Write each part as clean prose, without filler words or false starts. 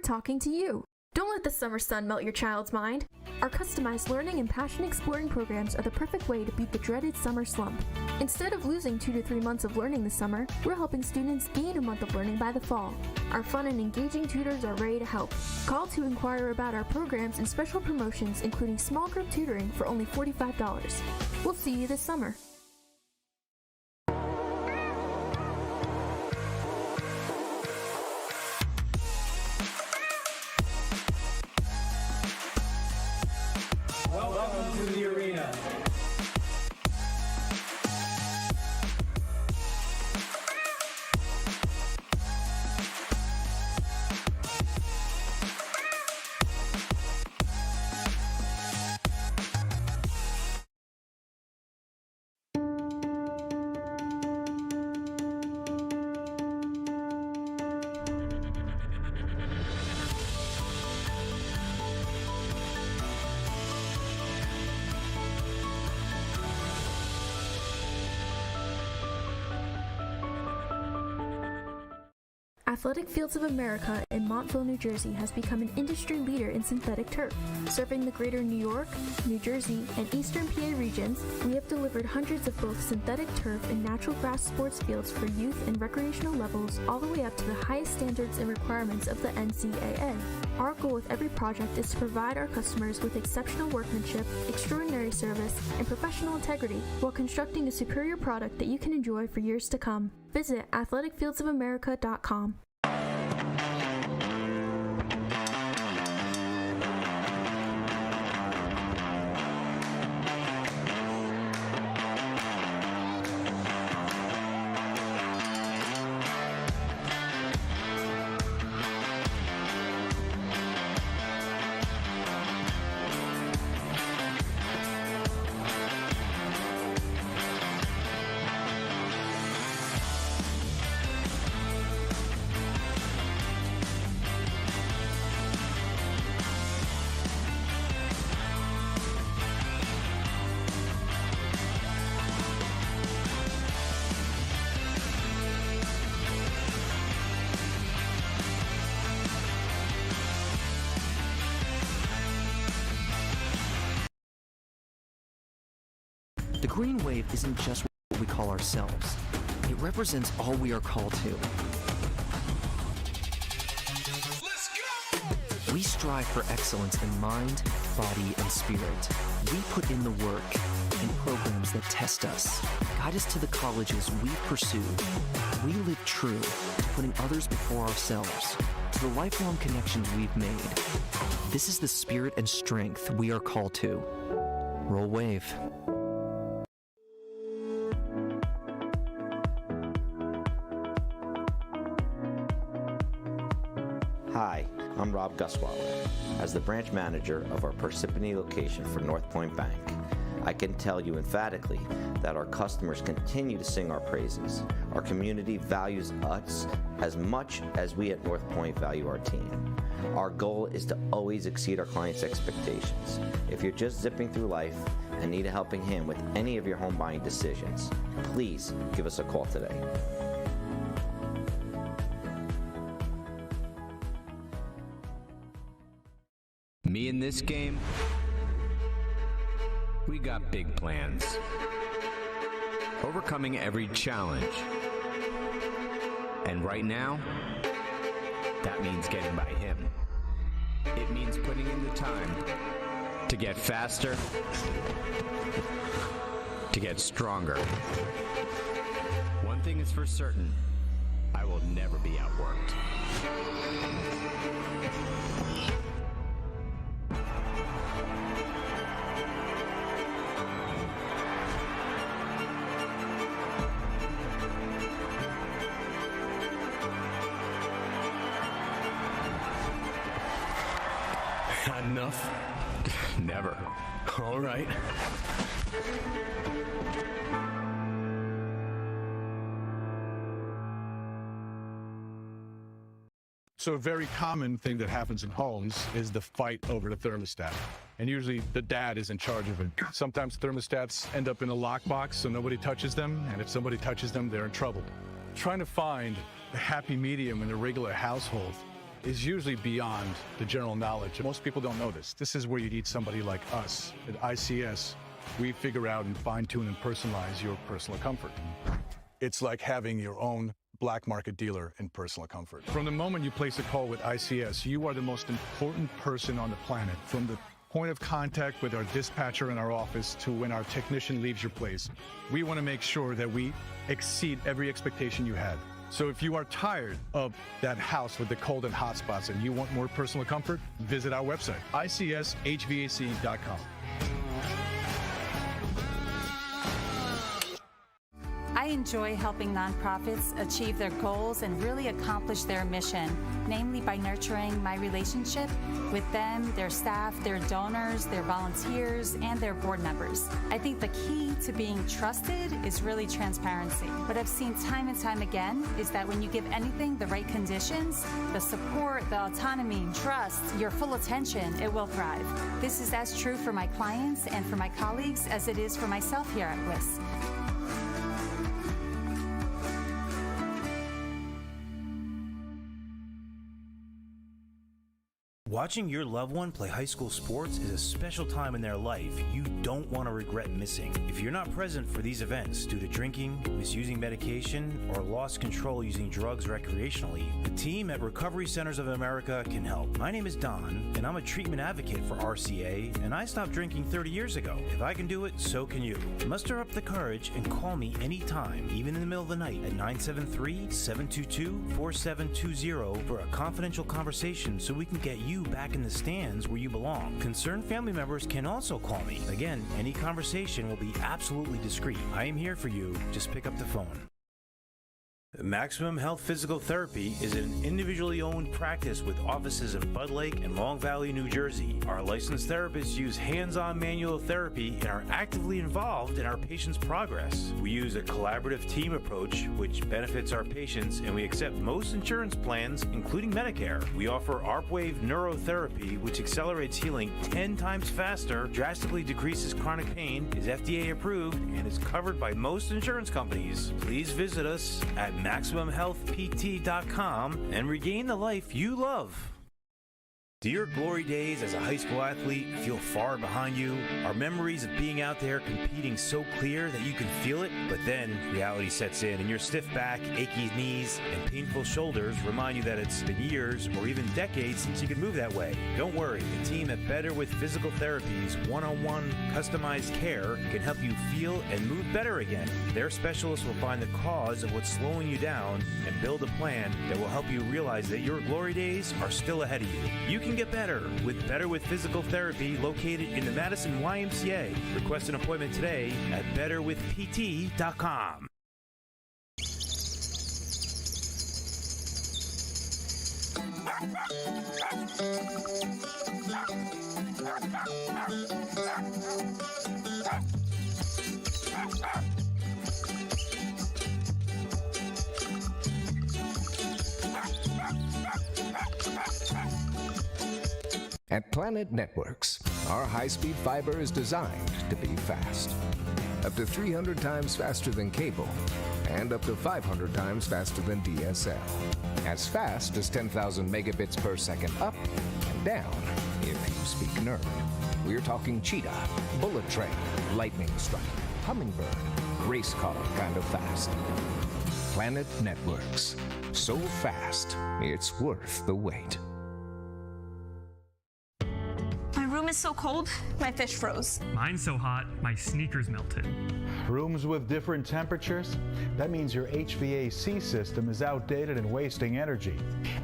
talking to you. Don't let the summer sun melt your child's mind. Our customized learning and passion exploring programs are the perfect way to beat the dreaded summer slump. Instead of losing 2 to 3 months of learning this summer, we're helping students gain a month of learning by the fall. Our fun and engaging tutors are ready to help. Call to inquire about our programs and special promotions, including small group tutoring for only $45. We'll see you this summer. Welcome to the arena. Athletic Fields of America in Montville, New Jersey has become an industry leader in synthetic turf. Serving the greater New York, New Jersey, and Eastern PA regions, we have delivered hundreds of both synthetic turf and natural grass sports fields for youth and recreational levels all the way up to the highest standards and requirements of the NCAA. Our goal with every project is to provide our customers with exceptional workmanship, extraordinary service, and professional integrity while constructing a superior product that you can enjoy for years to come. Visit athleticfieldsofamerica.com. The green wave isn't just what we call ourselves. It represents all we are called to. Let's go! We strive for excellence in mind, body, and spirit. We put in the work in programs that test us, guide us to the colleges we pursue. We live true to putting others before ourselves, to the lifelong connections we've made. This is the spirit and strength we are called to. Roll wave. Hi, I'm Rob Guswaller. As the branch manager of our Parsippany location for North Point Bank, I can tell you emphatically that our customers continue to sing our praises. Our community values us as much as we at North Point value our team. Our goal is to always exceed our clients' expectations. If you're just zipping through life and need a helping hand with any of your home buying decisions, please give us a call today. Me in this game, we got big plans. Overcoming every challenge. And right now, that means getting by him. It means putting in the time to get faster, to get stronger. One thing is for certain, I will never be outworked. Not enough? Never. All right. So a very common thing that happens in homes is the fight over the thermostat. And usually the dad is in charge of it. Sometimes thermostats end up in a lockbox so nobody touches them, and if somebody touches them, they're in trouble. Trying to find the happy medium in a regular household is usually beyond the general knowledge. Most people don't know this. This is where you need somebody like us. At ICS, we figure out and fine-tune and personalize your personal comfort. It's like having your own black market dealer in personal comfort. From the moment you place a call with ICS, you are the most important person on the planet. From the point of contact with our dispatcher in our office to when our technician leaves your place, we want to make sure that we exceed every expectation you had. So if you are tired of that house with the cold and hot spots and you want more personal comfort, visit our website, icshvac.com. I enjoy helping nonprofits achieve their goals and really accomplish their mission, namely by nurturing my relationship with them, their staff, their donors, their volunteers, and their board members. I think the key to being trusted is really transparency. What I've seen time and time again is that when you give anything the right conditions, the support, the autonomy, trust, your full attention, it will thrive. This is as true for my clients and for my colleagues as it is for myself here at Bliss. Watching your loved one play high school sports is a special time in their life you don't want to regret missing. If you're not present for these events due to drinking, misusing medication, or lost control using drugs recreationally, the team at Recovery Centers of America can help. My name is Don, and I'm a treatment advocate for RCA, and I stopped drinking 30 years ago. If I can do it, so can you. Muster up the courage and call me anytime, even in the middle of the night, at 973-722-4720 for a confidential conversation so we can get you back in the stands where you belong. Concerned family members can also call me. Again, any conversation will be absolutely discreet. I am here for you. Just pick up the phone. Maximum Health Physical Therapy is an individually owned practice with offices in Bud Lake and Long Valley, New Jersey. Our licensed therapists use hands-on manual therapy and are actively involved in our patients' progress. We use a collaborative team approach, which benefits our patients, and we accept most insurance plans, including Medicare. We offer ARPWave neurotherapy, which accelerates healing 10 times faster, drastically decreases chronic pain, is FDA approved, and is covered by most insurance companies. Please visit us at MaximumHealthPT.com and regain the life you love. Do your glory days as a high school athlete feel far behind you? Are memories of being out there competing so clear that you can feel it? But then reality sets in and your stiff back, achy knees, and painful shoulders remind you that it's been years or even decades since you could move that way. Don't worry, the team at Better with Physical Therapy's one-on-one customized care can help you feel and move better again. Their specialists will find the cause of what's slowing you down and build a plan that will help you realize that your glory days are still ahead of you. You can get better with Physical Therapy located in the Madison YMCA. Request an appointment today at betterwithpt.com. At Planet Networks, our high-speed fiber is designed to be fast. Up to 300 times faster than cable, and up to 500 times faster than DSL. As fast as 10,000 megabits per second up and down, if you speak nerd. We're talking cheetah, bullet train, lightning strike, hummingbird, race car kind of fast. Planet Networks. So fast, it's worth the wait. It's so cold, my fish froze. Mine's so hot, my sneakers melted. Rooms with different temperatures? That means your HVAC system is outdated and wasting energy.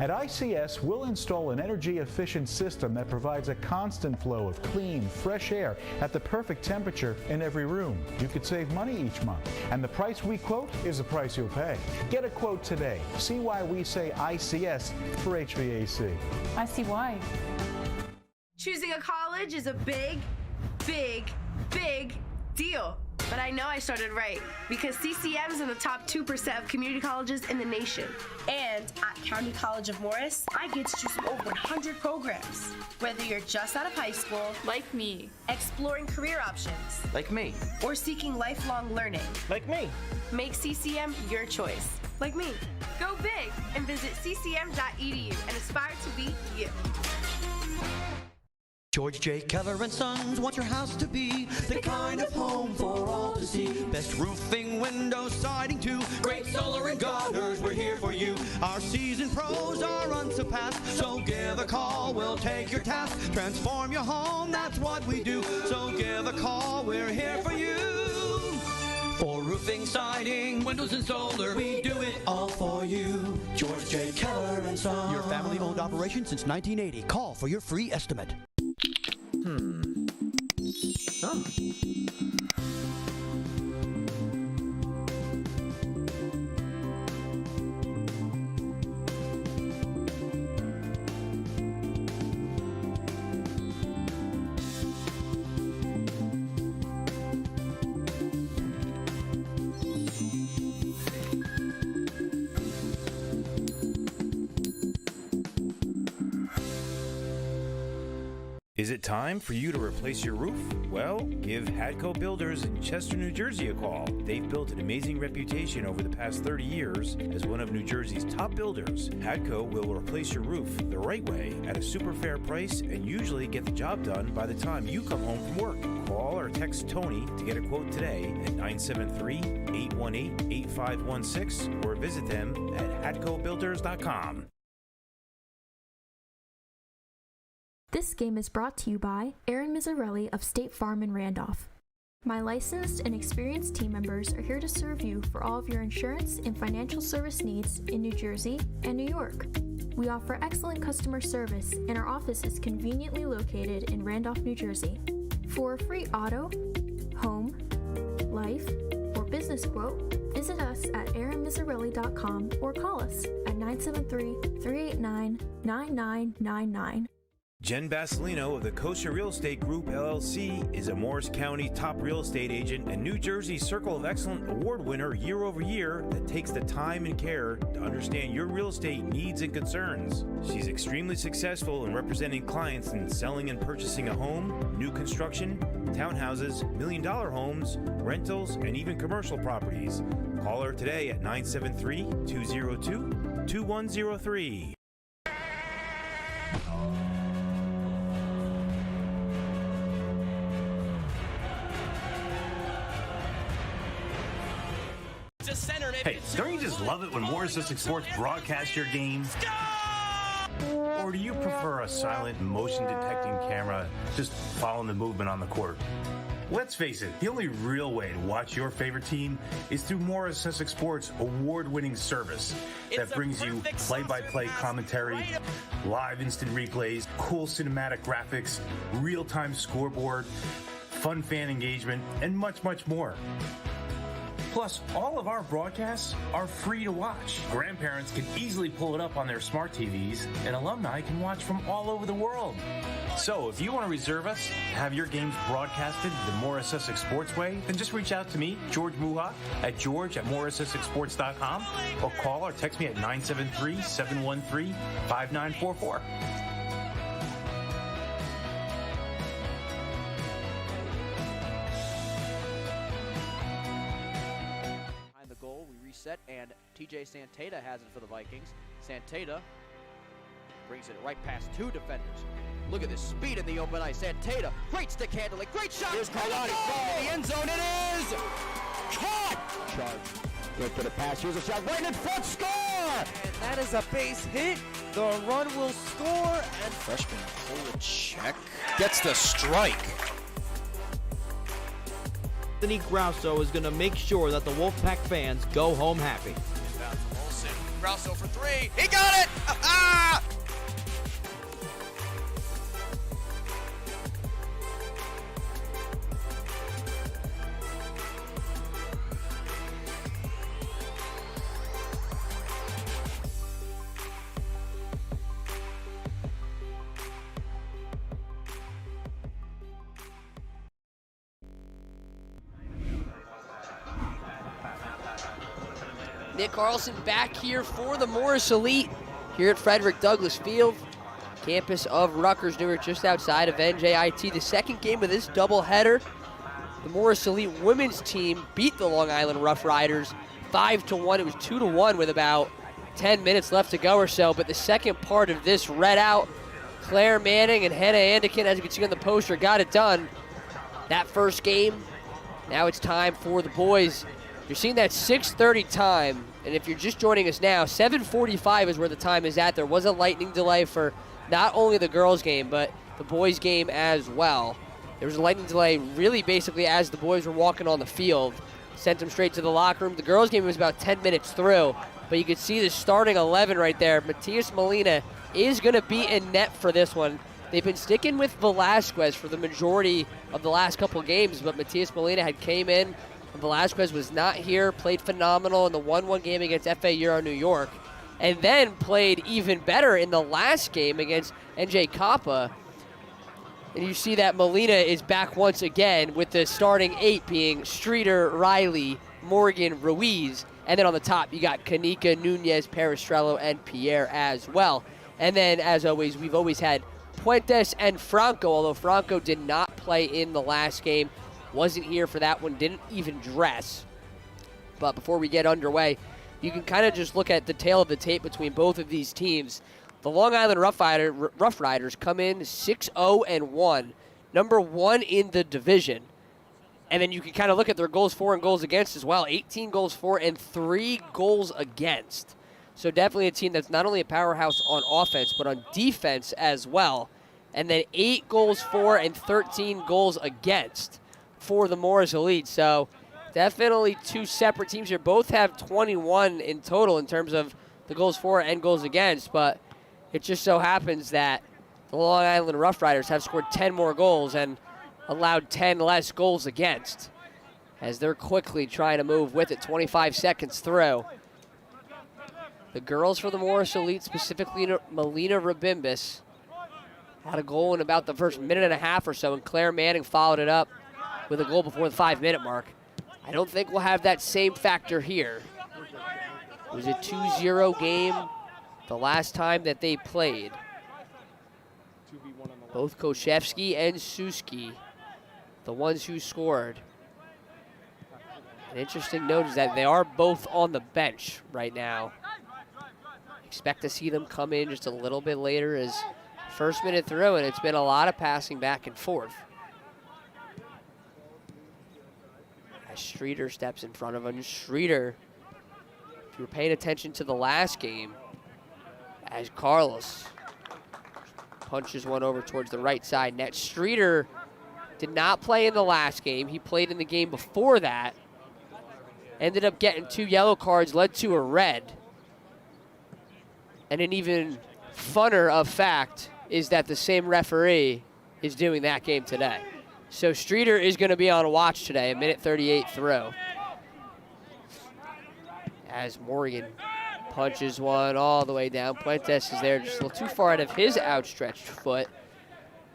At ICS, we'll install an energy-efficient system that provides a constant flow of clean, fresh air at the perfect temperature in every room. You could save money each month, and the price we quote is the price you'll pay. Get a quote today. See why we say ICS for HVAC. I see why. Choosing a college is a big, big, big deal. But I know I started right because CCM is in the top 2% of community colleges in the nation. And at County College of Morris, I get to choose from over 100 programs. Whether you're just out of high school, Like me. exploring career options, Like me. or seeking lifelong learning, Like me. make CCM your choice. like me. Go big and visit ccm.edu and aspire to be you. George J. Keller and Sons want your house to be the kind of home for all to see. Best roofing, windows, siding too. Great solar and gutters, we're here for you. Our seasoned pros are unsurpassed, so give a call, we'll take your task. Transform your home, that's what we do. So give a call, we're here for you. For roofing, siding, windows and solar, we do it all for you. George J. Keller and Sons. Your family-owned operation since 1980. Call for your free estimate. Oh. Is it time for you to replace your roof? Well, give Hadco Builders in Chester, New Jersey a call. They've built an amazing reputation over the past 30 years as one of New Jersey's top builders. Hadco will replace your roof the right way at a super fair price and usually get the job done by the time you come home from work. Call or text Tony to get a quote today at 973-818-8516 or visit them at hadcobuilders.com. This game is brought to you by Aaron Mizzarelli of State Farm in Randolph. My licensed and experienced team members are here to serve you for all of your insurance and financial service needs in New Jersey and New York. We offer excellent customer service, and our office is conveniently located in Randolph, New Jersey. For a free auto, home, life, or business quote, visit us at aaronmizzarelli.com or call us at 973-389-9999. Jen Basilino of the Kosher Real Estate Group, LLC, is a Morris County top real estate agent and New Jersey Circle of Excellence Award winner year over year that takes the time and care to understand your real estate needs and concerns. She's extremely successful in representing clients in selling and purchasing a home, new construction, townhouses, million-dollar homes, rentals, and even commercial properties. Call her today at 973-202-2103. Hey, don't you just love it when Morris Assistant Sports broadcasts your games? Or do you prefer a silent, motion-detecting camera just following the movement on the court? Let's face it, the only real way to watch your favorite team is through Morris Assistant Sports' award-winning service that brings you play-by-play commentary, live instant replays, cool cinematic graphics, real-time scoreboard, fun fan engagement, and much, much more. Plus, all of our broadcasts are free to watch. Grandparents can easily pull it up on their smart TVs, and alumni can watch from all over the world. So, if you want to reserve us, have your games broadcasted the Morris Essex Sports way, then just reach out to me, George Muha, at george@morrisessexsports.com, or call or text me at 973-713-5944. And TJ Santata has it for the Vikings. Santata brings it right past two defenders. Look at this speed in the open ice. Santata, great stick handling, great shot. Here's Carlotti in the end zone. It is caught. Charge. Good for the pass. Here's a shot right in front. Score! And that is a base hit. The run will score. And freshman Polachek gets the strike. Anthony Grosso is going to make sure that the Wolfpack fans go home happy. Grosso for three. He got it! Ah! Nick Carlson back here for the Morris Elite here at Frederick Douglass Field, campus of Rutgers Newark, just outside of NJIT. The second game of this doubleheader. The Morris Elite women's team beat the Long Island Rough Riders 5-1. It was 2-1 with about 10 minutes left to go or so. But the second part of this read out. Claire Manning and Hannah Anderkin, as you can see on the poster, got it done. That first game, now it's time for the boys. You're seeing that 6:30 time, and if you're just joining us now, 7:45 is where the time is at. There was a lightning delay for not only the girls' game, but the boys' game as well. There was a lightning delay really basically as the boys were walking on the field. Sent them straight to the locker room. The girls' game was about 10 minutes through, but you could see the starting 11 right there. Matias Molina is going to be in net for this one. They've been sticking with Velasquez for the majority of the last couple games, but Matias Molina had came in, and Velasquez was not here, played phenomenal in the 1-1 game against FA Euro New York, and then played even better in the last game against NJ Kappa. And you see that Molina is back once again with the starting 8 being Streeter, Riley, Morgan, Ruiz, and then on the top you got Kanika, Nunez, Peristrello, and Pierre as well. And then, as always, we've always had Puentes and Franco, although Franco did not play in the last game. Wasn't here for that one, didn't even dress. But before we get underway, you can kind of just look at the tail of the tape between both of these teams. The Long Island Rough Riders come in 6-0-1, number 1 in the division. And then you can kind of look at their goals for and goals against as well. 18 goals for and 3 goals against. So definitely a team that's not only a powerhouse on offense, but on defense as well. And then 8 goals for and 13 goals against for the Morris Elite. So definitely 2 separate teams here. Both have 21 in total in terms of the goals for and goals against. But it just so happens that the Long Island Rough Riders have scored 10 more goals and allowed 10 less goals against, as they're quickly trying to move with it. 25 seconds through. The girls for the Morris Elite, specifically Melina Rabimbis, had a goal in about the first minute and a half or so, and Claire Manning followed it up with a goal before the 5-minute mark. I don't think we'll have that same factor here. It was a 2-0 game the last time that they played. Both Koshevsky and Suski, the ones who scored. An interesting note is that they are both on the bench right now. Expect to see them come in just a little bit later as first minute through, and it's been a lot of passing back and forth. As Streeter steps in front of him. Streeter, if you were paying attention to the last game, as Carlos punches one over towards the right side net. Streeter did not play in the last game. He played in the game before that. Ended up getting 2 yellow cards, led to a red. And an even funner of fact is that the same referee is doing that game today. So Streeter is going to be on watch today, a minute 38 throw. As Morgan punches one all the way down. Puentes is there just a little too far out of his outstretched foot.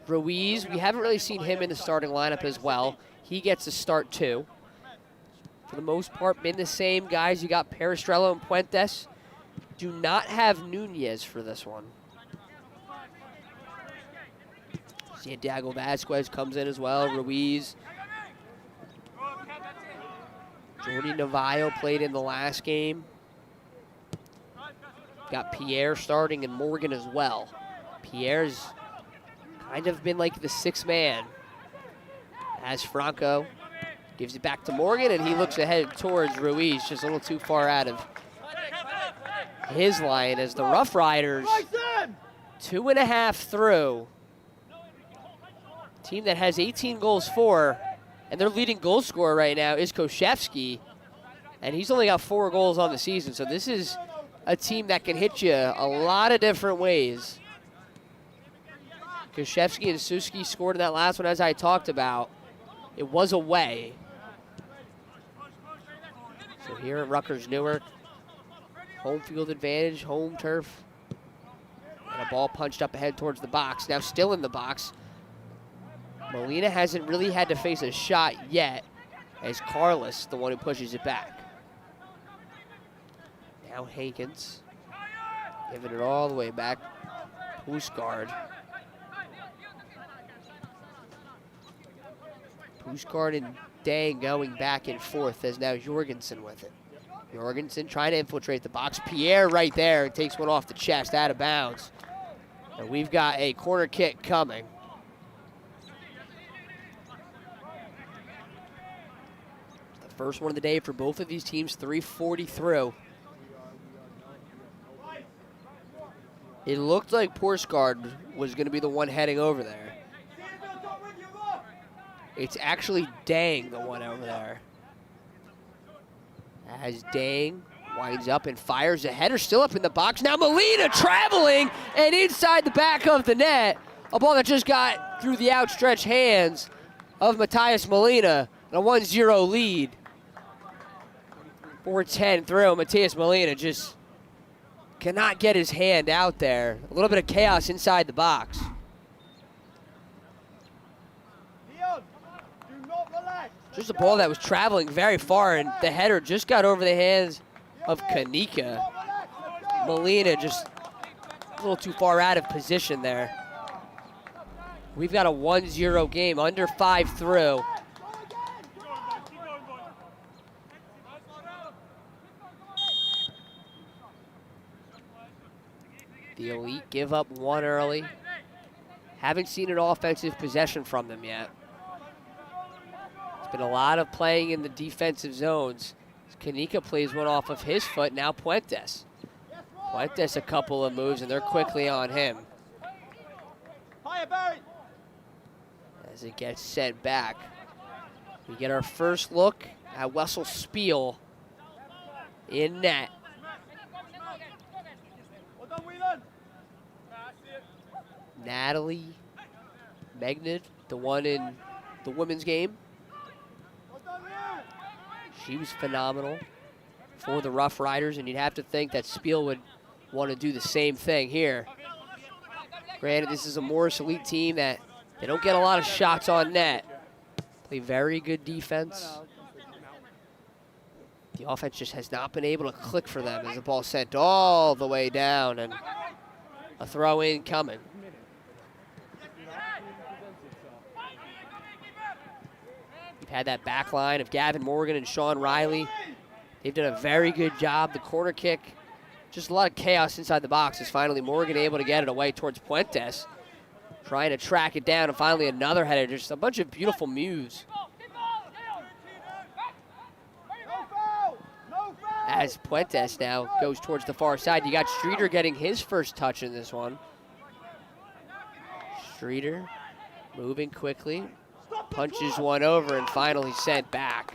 Ruiz, we haven't really seen him in the starting lineup as well. He gets a start too. For the most part, been the same guys. You got Peristrello and Puentes. Do not have Nunez for this one. Santiago Vasquez comes in as well. Ruiz. Jordy Navajo played in the last game. Got Pierre starting and Morgan as well. Pierre's kind of been like the 6th man. As Franco gives it back to Morgan, and he looks ahead towards Ruiz, just a little too far out of his line as the Rough Riders, 2.5 through. Team that has 18 goals for, and their leading goal scorer right now is Koshevsky, and he's only got 4 goals on the season. So this is a team that can hit you a lot of different ways. Koshevsky and Suski scored in that last one, as I talked about. It was away. So here at Rutgers Newark, home field advantage, home turf. And a ball punched up ahead towards the box. Now still in the box. Molina hasn't really had to face a shot yet, as Carlos, the one who pushes it back. Now Hankins, giving it all the way back. Puskard. Puskard and Dang going back and forth as now Jorgensen with it. Jorgensen trying to infiltrate the box. Pierre right there and takes one off the chest, out of bounds. And we've got a corner kick coming. It's the first one of the day for both of these teams, 3:40 through. It looked like Porsgard was going to be the one heading over there. It's actually Dang, the one over there. As Dang winds up and fires a header, still up in the box. Now Molina traveling and inside the back of the net. A ball that just got through the outstretched hands of Matias Molina. And a 1-0 lead. 4:10 through. Matias Molina just cannot get his hand out there. A little bit of chaos inside the box. Just a ball that was traveling very far, and the header just got over the hands of Kanika. Molina just a little too far out of position there. We've got a 1-0 game, under 5 through. The Elite give up one early. Haven't seen an offensive possession from them yet. Been a lot of playing in the defensive zones. Kanika plays one off of his foot, now Puentes. Puentes a couple of moves, and they're quickly on him. As it gets sent back. We get our first look at Wessel Spiel in net. Natalie Magnid, the one in the women's game. She was phenomenal for the Rough Riders, and you'd have to think that Spiel would want to do the same thing here. Granted, this is a Morris Elite team that they don't get a lot of shots on net. Play very good defense. The offense just has not been able to click for them as the ball sent all the way down, and a throw-in coming. We've had that back line of Gavin Morgan and Sean Riley. They've done a very good job. The corner kick, just a lot of chaos inside the box. Is finally Morgan able to get it away towards Puentes. Trying to track it down, and finally another header. Just a bunch of beautiful moves. As Puentes now goes towards the far side. You got Streeter getting his first touch in this one. Streeter moving quickly. Punches one over and finally sent back.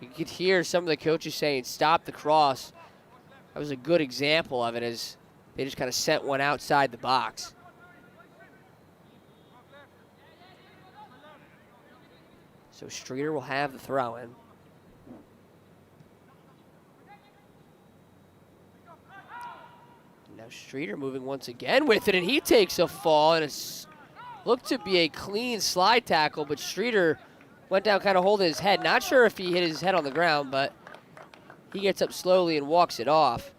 You could hear some of the coaches saying, stop the cross. That was a good example of it, as they just kind of sent one outside the box. So Streeter will have the throw-in. Now Streeter moving once again with it, and he takes a fall, and it's looked to be a clean slide tackle, but Streeter went down kind of holding his head. Not sure if he hit his head on the ground, but he gets up slowly and walks it off.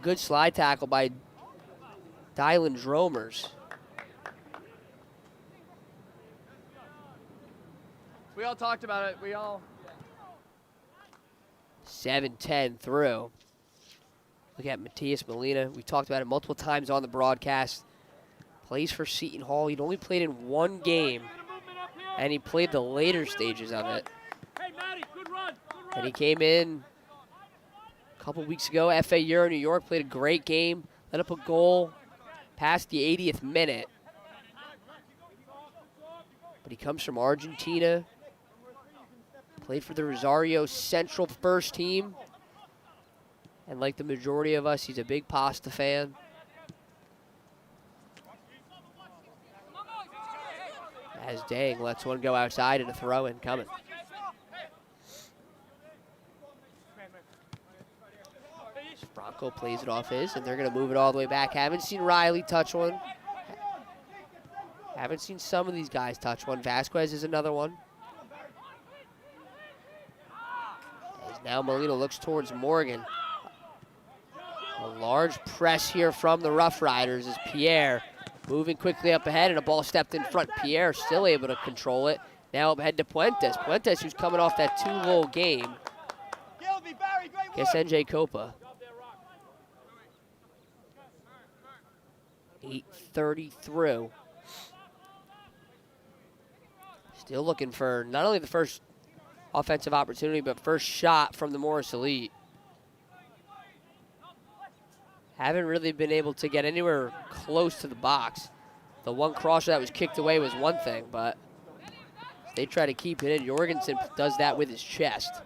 Good slide tackle by Dylan Dromers. We all talked about it. 7-10 through. Look at Matias Molina. We talked about it multiple times on the broadcast. Plays for Seton Hall. He'd only played in one game, and he played the later stages of it. And he came in a couple weeks ago, FA Euro New York, played a great game, let up a goal past the 80th minute. But he comes from Argentina, played for the Rosario Central first team, and like the majority of us, he's a big pasta fan. As Dang lets one go outside and a throw-in coming. Franco plays it off his, and they're going to move it all the way back. Haven't seen Riley touch one. Haven't seen some of these guys touch one. Vasquez is another one. As now Molina looks towards Morgan. A large press here from the Rough Riders as Pierre moving quickly up ahead, and a ball stepped in front. Pierre still able to control it. Now up ahead to Puentes. Puentes, who's coming off that 2-goal game. Gilby, Barry, great Guess NJ Copa. 8:30 through. Still looking for not only the first offensive opportunity, but first shot from the Morris Elite. Haven't really been able to get anywhere close to the box. The one crosser that was kicked away was one thing, but they try to keep it in. Jorgensen does that with his chest.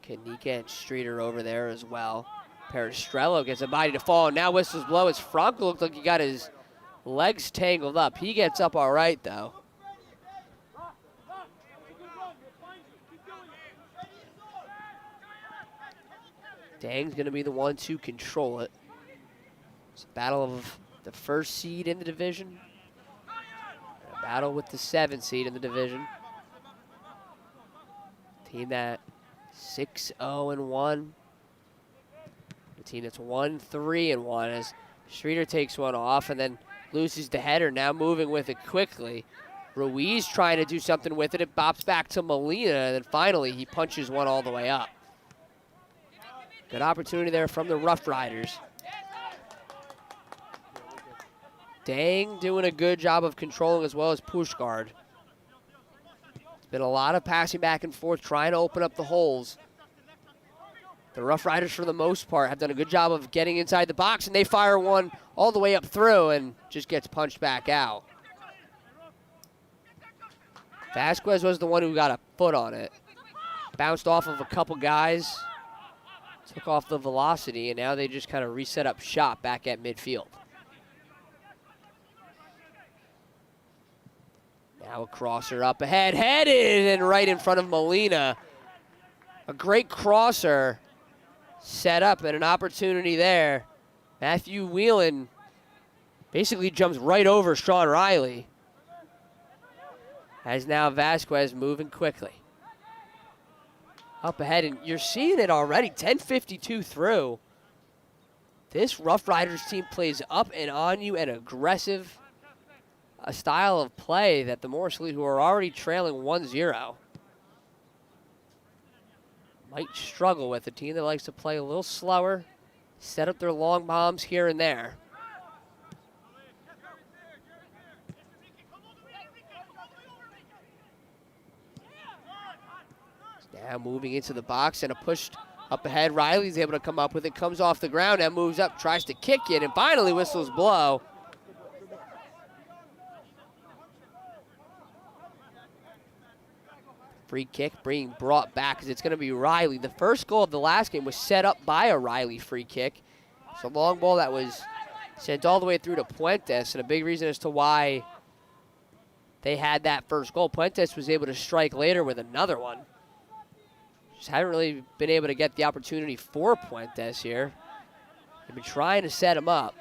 Kanika and Streeter over there as well. Peristrello gets a body to fall. Now whistles blow as Franco looked like he got his legs tangled up. He gets up all right, though. Dang's going to be the one to control it. It's a battle of the first seed in the division. A battle with the 7th seed in the division. Team that 6-0-1. The team that's 1-3-1 as Streeter takes one off and then loses the header. Now moving with it quickly. Ruiz trying to do something with it. It bops back to Molina, and then finally he punches one all the way up. Good opportunity there from the Rough Riders. Dang doing a good job of controlling as well as Pushgard. It's been a lot of passing back and forth, trying to open up the holes. The Rough Riders, for the most part, have done a good job of getting inside the box, and they fire one all the way up through and just gets punched back out. Vasquez was the one who got a foot on it. Bounced off of a couple guys, took off the velocity, and now they just kind of reset up shop back at midfield. Now a crosser up ahead, headed and right in front of Molina. A great crosser set up and an opportunity there. Matthew Whelan basically jumps right over Sean Riley. As now Vasquez moving quickly. Up ahead, and you're seeing it already, 10:52 through. This Rough Riders team plays up and on you and aggressive. A style of play that the Morris Elite, who are already trailing 1-0, might struggle with. A team that likes to play a little slower, set up their long bombs here and there. Now moving into the box and a push up ahead. Riley's able to come up with it, comes off the ground and moves up, tries to kick it, and finally whistles blow. Free kick being brought back as it's going to be Riley. The first goal of the last game was set up by a Riley free kick. It's a long ball that was sent all the way through to Puentes, and a big reason as to why they had that first goal. Puentes was able to strike later with another one. Just haven't really been able to get the opportunity for Puentes here. They've been trying to set him up.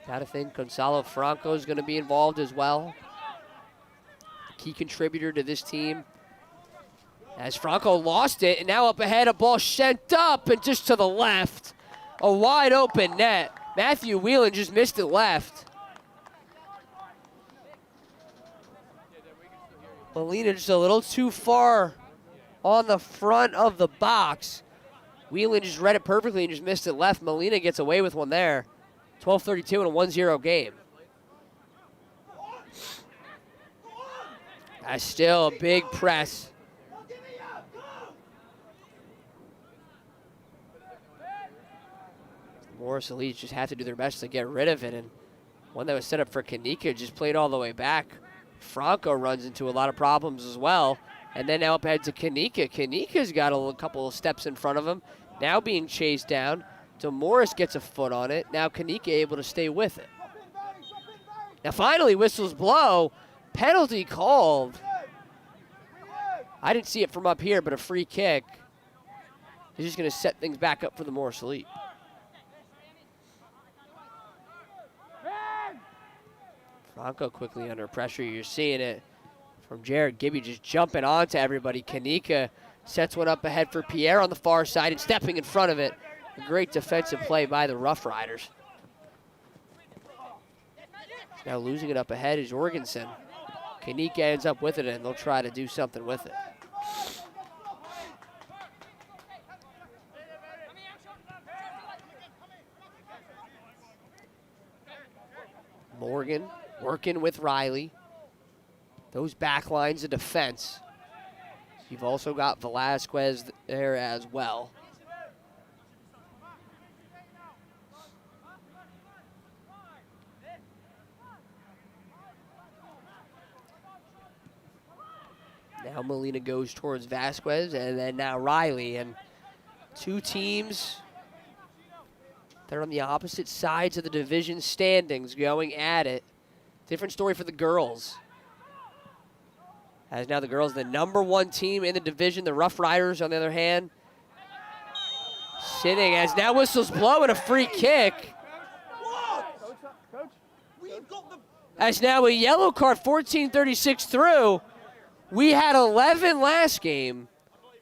Gotta think Gonzalo Franco is going to be involved as well. Key contributor to this team. As Franco lost it, and now up ahead, a ball sent up and just to the left. A wide open net. Matthew Whelan just missed it left. Molina just a little too far on the front of the box. Whelan just read it perfectly and just missed it left. Molina gets away with one there. 12:32 in a 1-0 game. That's still a big press. Morris Elite just had to do their best to get rid of it, and one that was set up for Kanika just played all the way back. Franco runs into a lot of problems as well, and then now up ahead to Kanika. Kanika's got a couple of steps in front of him, now being chased down. So Morris gets a foot on it. Now Kanika able to stay with it. Now finally whistles blow. Penalty called. I didn't see it from up here, but a free kick. He's just going to set things back up for the Morris Elite. Franco quickly under pressure. You're seeing it from Jared Gibby, just jumping onto everybody. Kanika sets one up ahead for Pierre on the far side and stepping in front of it. A great defensive play by the Rough Riders. Now losing it up ahead is Jorgensen. Kanika ends up with it, and they'll try to do something with it. Morgan working with Riley. Those back lines of defense. You've also got Velasquez there as well. Now Molina goes towards Vasquez, and then now Riley. And two teams, they're on the opposite sides of the division standings going at it. Different story for the girls. As now the girls, the #1 team in the division. The Rough Riders, on the other hand, sitting as now whistles blow and a free kick. As now a yellow card, 14:36 through. We had 11 last game.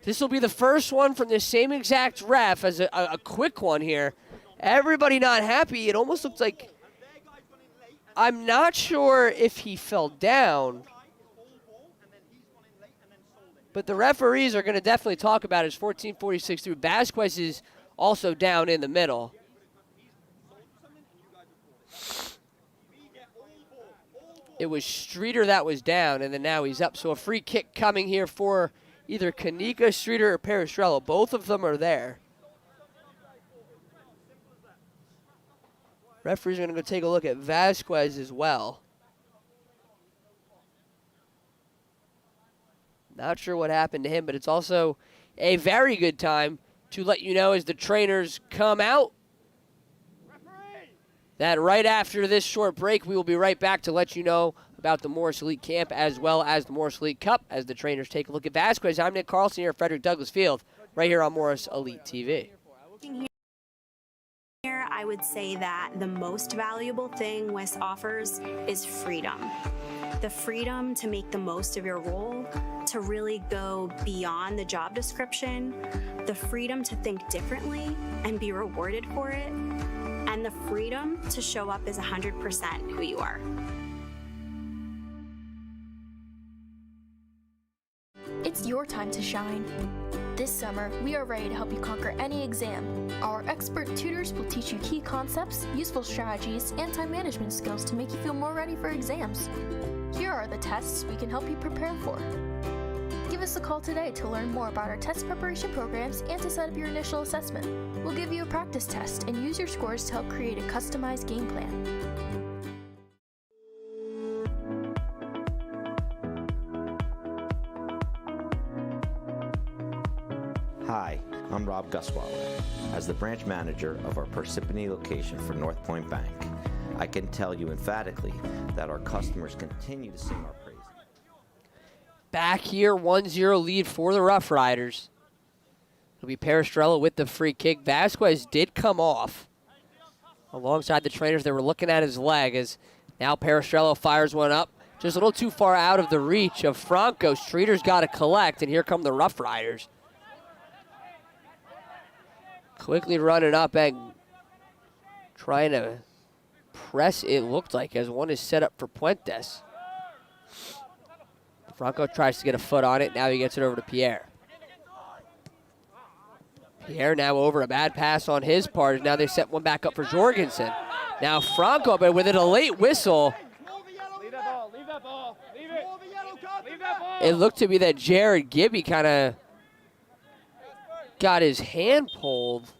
This will be the first one from the same exact ref as a quick one here. Everybody not happy. It almost looks like, I'm not sure if he fell down, but the referees are going to definitely talk about it. It's 14:46 through. Vasquez is also down in the middle. It was Streeter that was down, and then now he's up. So a free kick coming here for either Kanika, Streeter, or Peristrello. Both of them are there. Referees are going to go take a look at Vasquez as well. Not sure what happened to him, but it's also a very good time to let you know as the trainers come out that right after this short break, we will be right back to let you know about the Morris Elite Camp as well as the Morris Elite Cup as the trainers take a look at Vasquez. I'm Nick Carlson here at Frederick Douglass Field, right here on Morris Elite TV. Here, I would say that the most valuable thing WIS offers is freedom. The freedom to make the most of your role, to really go beyond the job description, the freedom to think differently and be rewarded for it, and the freedom to show up as 100% who you are. It's your time to shine. This summer, we are ready to help you conquer any exam. Our expert tutors will teach you key concepts, useful strategies, and time management skills to make you feel more ready for exams. Here are the tests we can help you prepare for. Give us a call today to learn more about our test preparation programs and to set up your initial assessment. We'll give you a practice test and use your scores to help create a customized game plan. Hi, I'm Rob Guswaller. As the branch manager of our Parsippany location for North Point Bank, I can tell you emphatically that our customers continue to sing our praises. Back here, 1-0 lead for the Rough Riders. It'll be Peristrello with the free kick. Vasquez did come off. Alongside the trainers, they were looking at his leg as now Peristrello fires one up. Just a little too far out of the reach of Franco. Streeter's got to collect, and here come the Rough Riders. Quickly running up and trying to press, it looked like, as one is set up for Puentes. Franco tries to get a foot on it. Now he gets it over to Pierre. Pierre now over a bad pass on his part. Now they set one back up for Jorgensen. Now Franco, but with it a late whistle. Leave that ball. Leave that ball. Leave it. Leave that ball. It looked to be that Jared Gibby kind of got his hand pulled.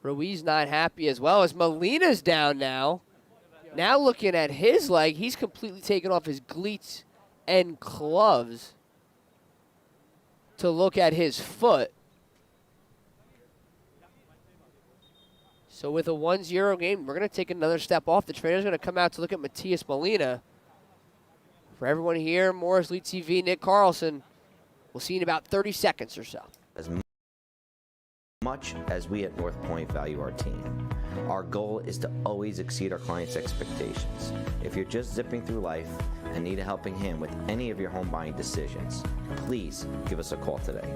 Ruiz not happy as well as Molina's down now. Now looking at his leg, he's completely taken off his cleats and gloves to look at his foot. So with a 1-0 game, we're going to take another step off. The trainer's going to come out to look at Matias Molina. For everyone here, Morris Elite TV, Nick Carlson. We'll see you in about 30 seconds or so. As much as we at North Point value our team, our goal is to always exceed our clients' expectations. If you're just zipping through life and need a helping hand with any of your home buying decisions, please give us a call today.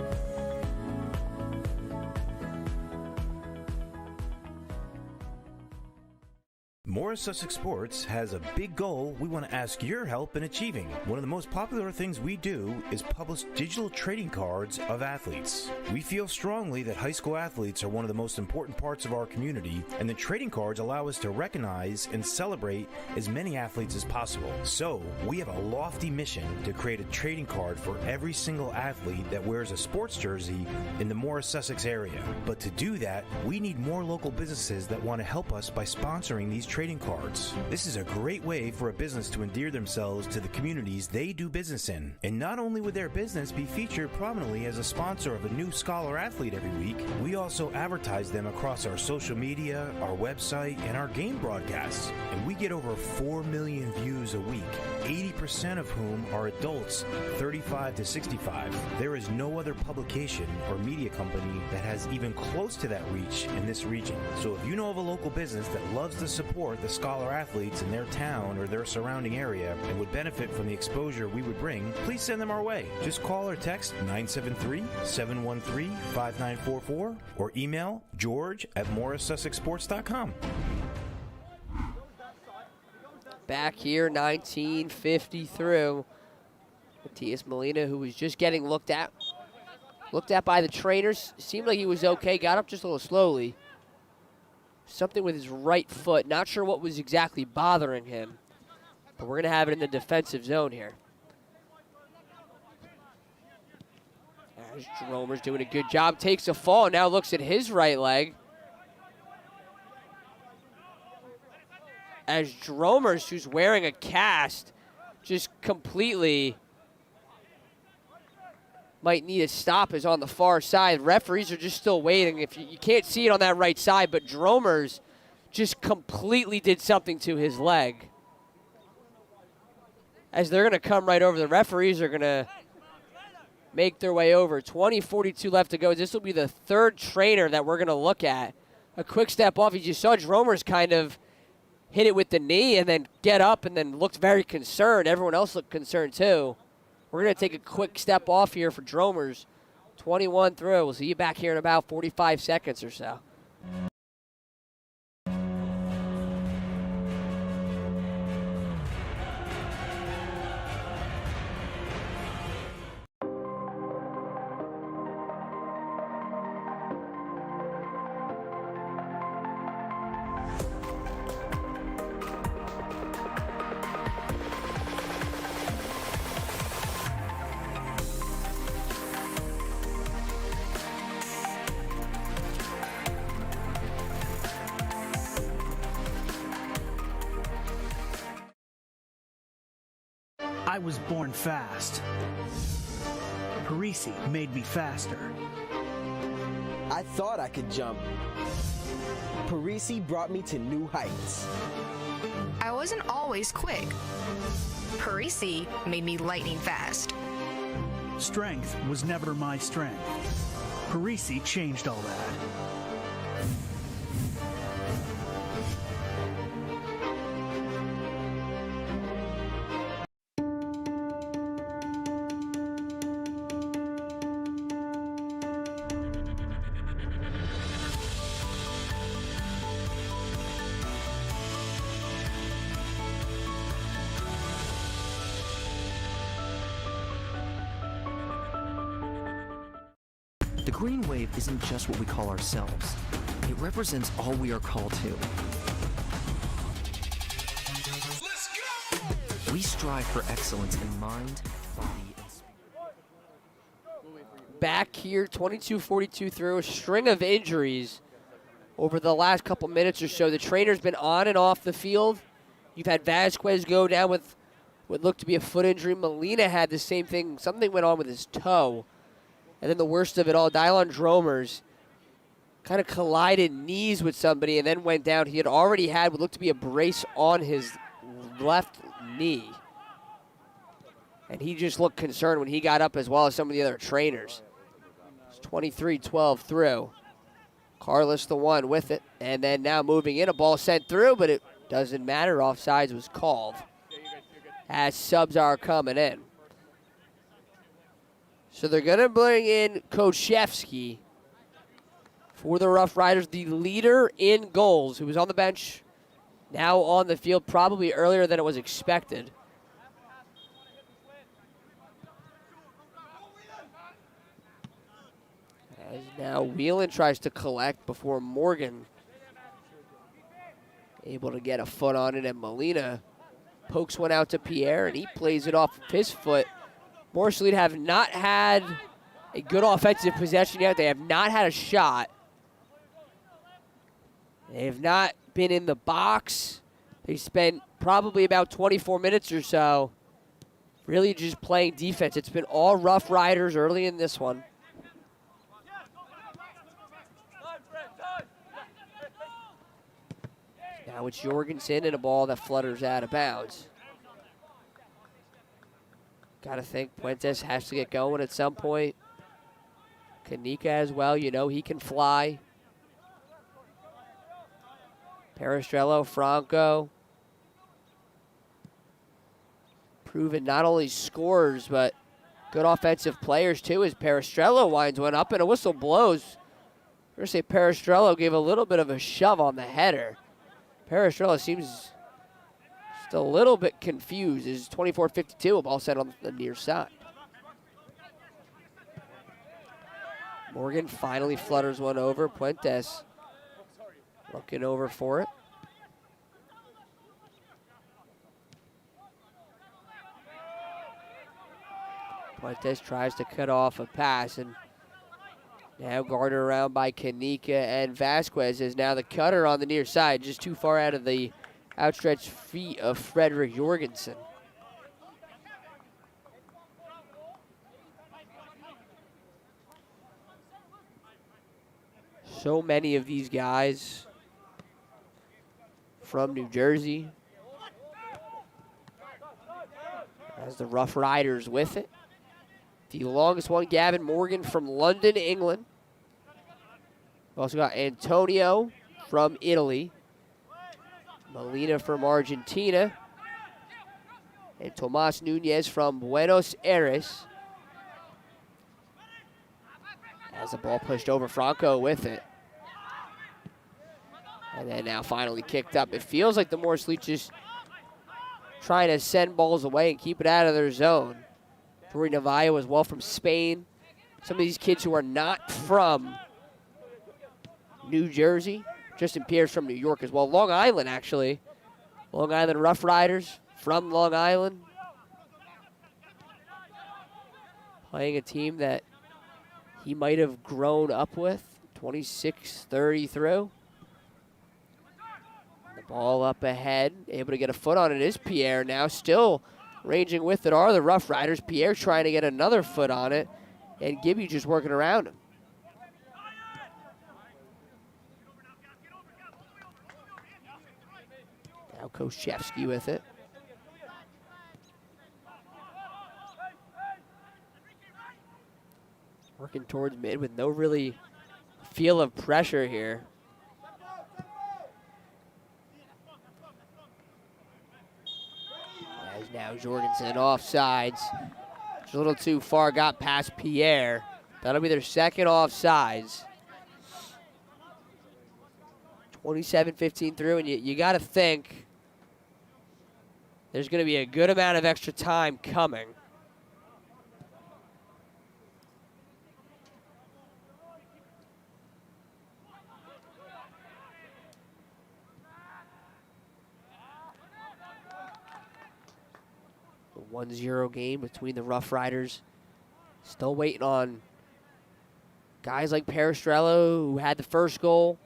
Morris Sussex Sports has a big goal we want to ask your help in achieving. One of the most popular things we do is publish digital trading cards of athletes. We feel strongly that high school athletes are one of the most important parts of our community, and the trading cards allow us to recognize and celebrate as many athletes as possible. So, we have a lofty mission to create a trading card for every single athlete that wears a sports jersey in the Morris Sussex area. But to do that, we need more local businesses that want to help us by sponsoring these trading cards. This is a great way for a business to endear themselves to the communities they do business in. And not only would their business be featured prominently as a sponsor of a new scholar athlete every week, we also advertise them across our social media, our website, and our game broadcasts. And we get over 4 million views a week, 80% of whom are adults 35 to 65. There is no other publication or media company that has even close to that reach in this region. So if you know of a local business that loves to support the scholar athletes in their town or their surrounding area and would benefit from the exposure we would bring, please send them our way. Just call or text 973-713-5944 or email george@morrissussexsports.com. Back here, 1950 through. Matias Molina, who was just getting looked at by the trainers. Seemed like he was okay, got up just a little slowly. Something with his right foot. Not sure what was exactly bothering him, but we're going to have it in the defensive zone here. As Dromer's doing a good job, takes a fall, now looks at his right leg. As Dromer's, who's wearing a cast, just completely might need a stop, is on the far side. Referees are just still waiting. If you can't see it on that right side, but Dromer's just completely did something to his leg. As they're going to come right over, the referees are going to make their way over. 20:42 left to go. This will be the third trainer that we're going to look at. A quick step off. As you saw, Dromer's kind of hit it with the knee and then get up and then looked very concerned. Everyone else looked concerned too. We're going to take a quick step off here for Dromer's. 21 through. We'll see you back here in about 45 seconds or so. I was born fast. Parisi made me faster. I thought I could jump. Parisi brought me to new heights. I wasn't always quick. Parisi made me lightning fast. Strength was never my strength. Parisi changed all that. The green wave isn't just what we call ourselves. It represents all we are called to. Let's go! We strive for excellence in mind, body, and spirit. Back here, 22:42 through, a string of injuries over the last couple minutes or so. The trainer's been on and off the field. You've had Vasquez go down with what looked to be a foot injury. Molina had the same thing. Something went on with his toe. And then the worst of it all, Dylan Dromer's kind of collided knees with somebody and then went down. He had already had what looked to be a brace on his left knee. And he just looked concerned when he got up, as well as some of the other trainers. It's 23-12 through. Carlos the one with it. And then now moving in, a ball sent through, but it doesn't matter. Offsides was called. as subs are coming in. So they're going to bring in Koshevsky for the Rough Riders, the leader in goals, who was on the bench, now on the field, probably earlier than it was expected. As now Whelan tries to collect before Morgan able to get a foot on it, and Molina pokes one out to Pierre, and he plays it off of his foot. Morris Elite have not had a good offensive possession yet. They have not had a shot. They have not been in the box. They spent probably about 24 minutes or so really just playing defense. It's been all Rough Riders early in this one. Now it's Jorgensen and a ball that flutters out of bounds. Got to think Puentes has to get going at some point. Kanika as well, you know he can fly. Peristrello, Franco. Proven not only scorers, but good offensive players too, as Peristrello winds one up and a whistle blows. I'm going to say Peristrello gave a little bit of a shove on the header. Peristrello seems still a little bit confused. It's 24-52, a ball set on the near side. Morgan finally flutters one over. Puentes looking over for it. Puentes tries to cut off a pass, and now guarded around by Kanika, and Vasquez is now the cutter on the near side, just too far out of the outstretched feet of Frederick Jorgensen. So many of these guys from New Jersey, as the Rough Riders with it. The longest one, Gavin Morgan from London, England. We also got Antonio from Italy. Molina from Argentina. And Tomas Nunez from Buenos Aires. As the ball pushed over, Franco with it. And then now finally kicked up. It feels like the Morris Elite just trying to send balls away and keep it out of their zone. Rory Navallo as well from Spain. Some of these kids who are not from New Jersey. Justin Pierre's from New York as well. Long Island, actually. Long Island Rough Riders from Long Island. Playing a team that he might have grown up with. 26-30 through. The ball up ahead. Able to get a foot on it is Pierre now. Still ranging with it are the Rough Riders. Pierre trying to get another foot on it, and Gibby just working around him. Now Koshevsky with it. Working towards mid with no really feel of pressure here. As now Jorgensen offsides. It's a little too far, got past Pierre. That'll be their second offsides. 27-15 through, and you got to think there's going to be a good amount of extra time coming. The 1-0 game between the Rough Riders. Still waiting on guys like Peristrello, who had the first goal.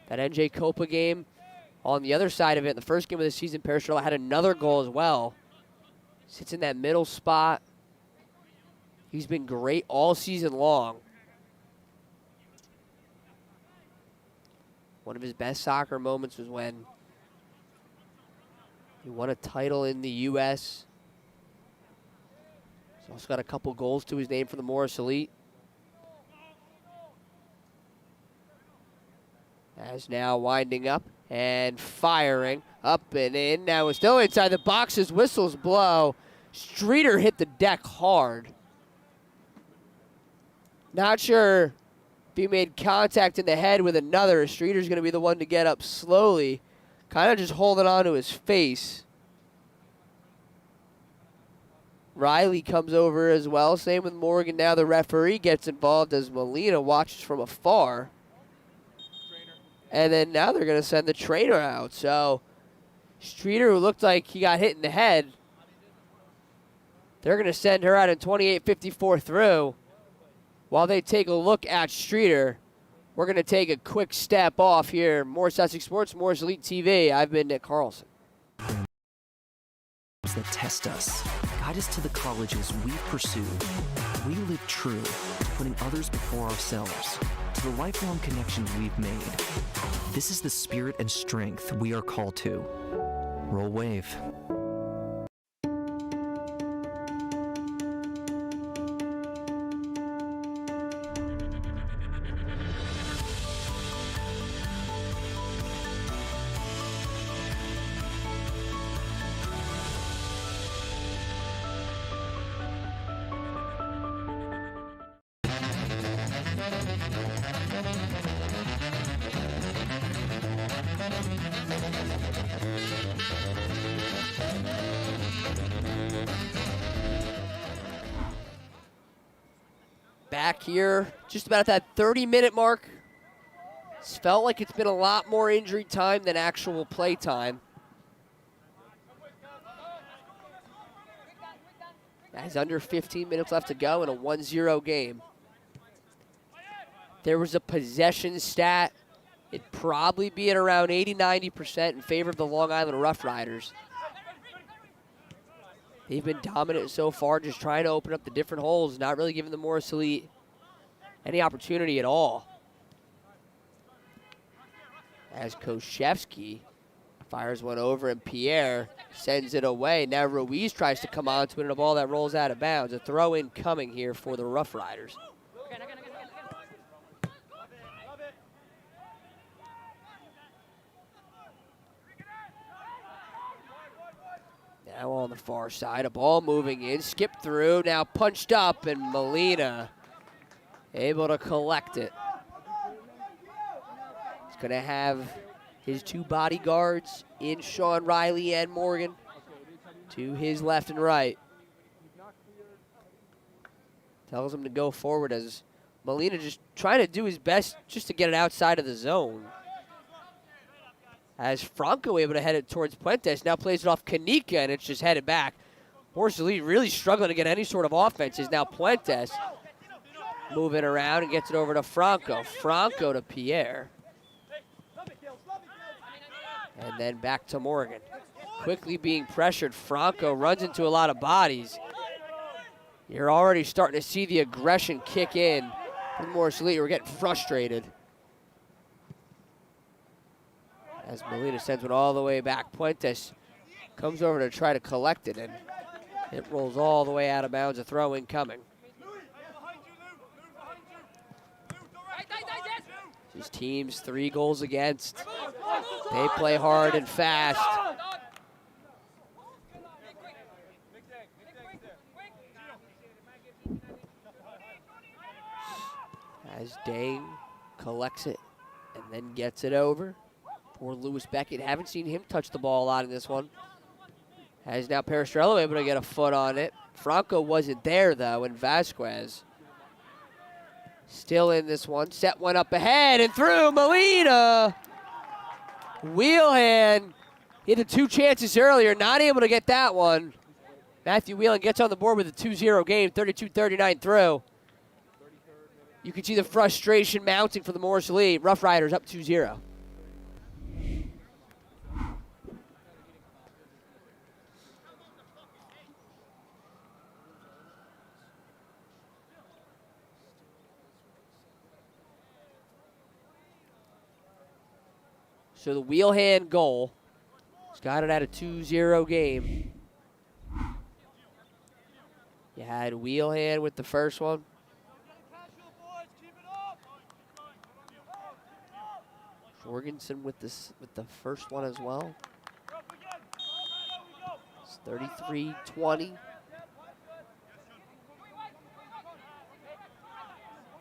That NJ Copa game. On the other side of it, the first game of the season, Peristrello had another goal as well. Sits in that middle spot. He's been great all season long. One of his best soccer moments was when he won a title in the U.S. He's also got a couple goals to his name for the Morris Elite. As now winding up and firing up and in. Now it's still inside the boxes. Whistles blow. Streeter hit the deck hard. Not sure if he made contact in the head with another. Streeter's going to be the one to get up slowly, kind of just holding on to his face. Riley comes over as well. Same with Morgan. Now the referee gets involved as Molina watches from afar. And then now they're going to send the trainer out. So Streeter, who looked like he got hit in the head, they're going to send her out in 28:54 through. While they take a look at Streeter, we're going to take a quick step off here. More Sussex Sports, more Elite TV. I've been Nick Carlson. That test us, guide us to the colleges we pursue. We live true to putting others before ourselves, to the lifelong connections we've made. This is the spirit and strength we are called to. Roll wave. Back here, just about at that 30-minute mark. It's felt like it's been a lot more injury time than actual play time. There's under 15 minutes left to go in a 1-0 game. There was a possession stat. It'd probably be at around 80-90% in favor of the Long Island Rough Riders. They've been dominant so far, just trying to open up the different holes, not really giving the Morris Elite any opportunity at all. As Koshevsky fires one over and Pierre sends it away. Now Ruiz tries to come on to it and a ball that rolls out of bounds. A throw in coming here for the Rough Riders. Now on the far side, a ball moving in, skipped through, now punched up, and Molina able to collect it. He's going to have his two bodyguards in Sean Riley and Morgan to his left and right. Tells him to go forward as Molina just trying to do his best just to get it outside of the zone. As Franco able to head it towards Puentes, now plays it off Kanika, and it's just headed back. Morris Elite really struggling to get any sort of offenses. Now Puentes moving around and gets it over to Franco. Franco to Pierre. And then back to Morgan. Quickly being pressured. Franco runs into a lot of bodies. You're already starting to see the aggression kick in from Morris Elite. We're getting frustrated. As Molina sends one all the way back. Puentes comes over to try to collect it, and it rolls all the way out of bounds. A throw in coming. His team's 3 goals against. They play hard and fast. As Dane collects it and then gets it over. Poor Lewis Beckett. Haven't seen him touch the ball a lot in this one. As now Peristrello able to get a foot on it. Franco wasn't there, though, and Vasquez still in this one. Set one up ahead and through. Molina. Wheelhand. He had 2 chances earlier. Not able to get that one. Matthew Whelan gets on the board with a 2-0 game. 32-39 through. You can see the frustration mounting for the Morris Elite. Rough Riders up 2-0. So the Wheelhand goal. He's got it at a 2-0 game. You had Wheelhand with the first one. Jorgensen with the first one as well. It's 33-20.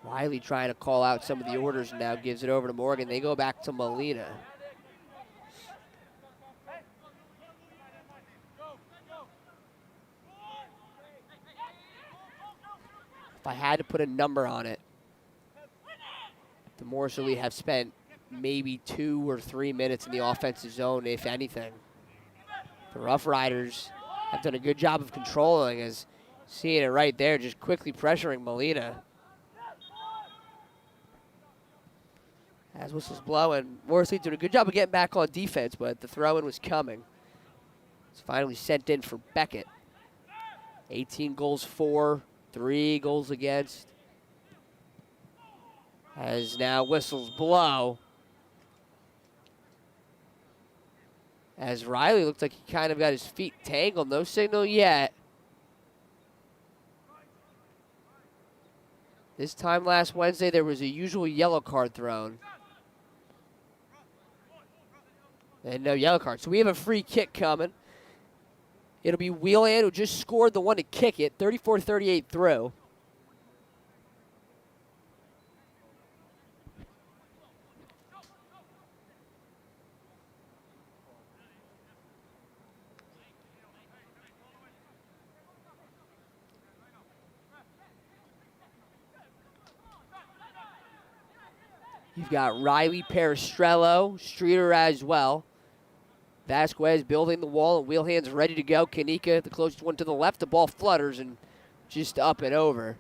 Riley trying to call out some of the orders and now gives it over to Morgan. They go back to Molina. If I had to put a number on it, the Morris Elite have spent maybe 2 or 3 minutes in the offensive zone, if anything. The Rough Riders have done a good job of controlling, as seeing it right there, just quickly pressuring Molina. As whistles blowing, Morris Elite doing a good job of getting back on defense, but the throw-in was coming. It's finally sent in for Beckett. 18 goals for, 3 goals against. As now whistles blow. As Riley looked like he kind of got his feet tangled. No signal yet. This time last Wednesday, there was a usual yellow card thrown. And no yellow card. So we have a free kick coming. It'll be Wheelan, who just scored the one to kick it. 34-38 through. You've got Riley, Peristrello, Streeter as well. Vasquez building the wall, and Wheelhand's ready to go. Kanika, the closest one to the left. The ball flutters and just up and over.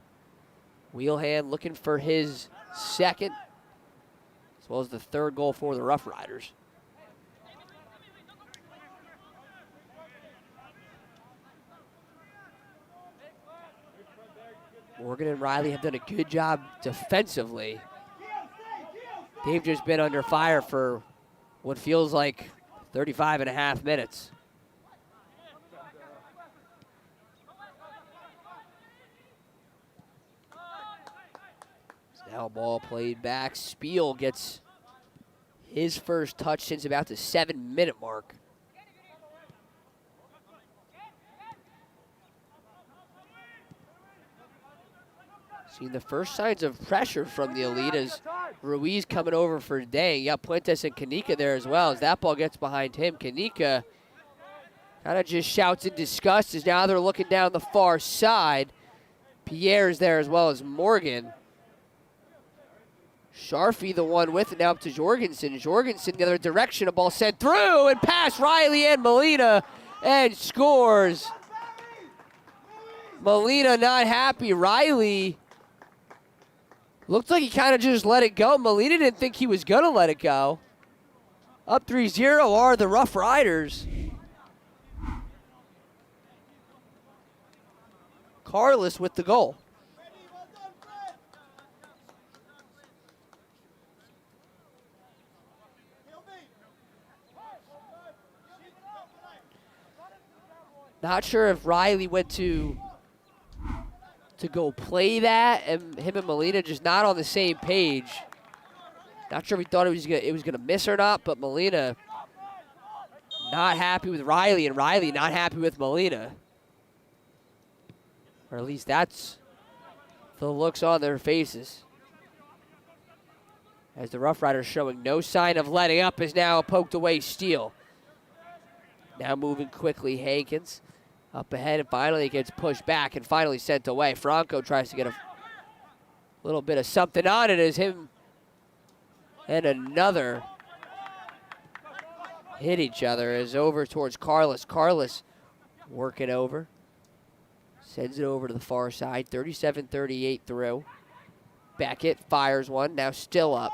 Wheelhand looking for his second, as well as the third goal for the Rough Riders. Morgan and Riley have done a good job defensively. They've just been under fire for what feels like 35 and a half minutes. Now ball played back. Spiel gets his first touch since about the 7-minute mark. Seeing the first signs of pressure from the Elite as Ruiz coming over for Dang. You got Puentes and Kanika there as well. As that ball gets behind him, Kanika kind of just shouts in disgust as now they're looking down the far side. Pierre is there as well as Morgan. Sharfie the one with it now up to Jorgensen. Jorgensen the other direction, a ball sent through and past Riley and Molina and scores. Molina not happy. Riley looked like he kind of just let it go. Molina didn't think he was going to let it go. Up 3-0 are the Rough Riders. Carlos with the goal. Not sure if Riley went to go play that, and him and Molina just not on the same page. Not sure if he thought it was gonna miss or not, but Molina not happy with Riley, and Riley not happy with Molina. Or at least that's the looks on their faces. As the Rough Riders showing no sign of letting up is now poked away Steele. Now moving quickly, Hankins. Up ahead, and finally it gets pushed back and finally sent away. Franco tries to get a little bit of something on it as him and another hit each other as over towards Carlos. Carlos working over. Sends it over to the far side. 37-38 through. Beckett fires one, now still up,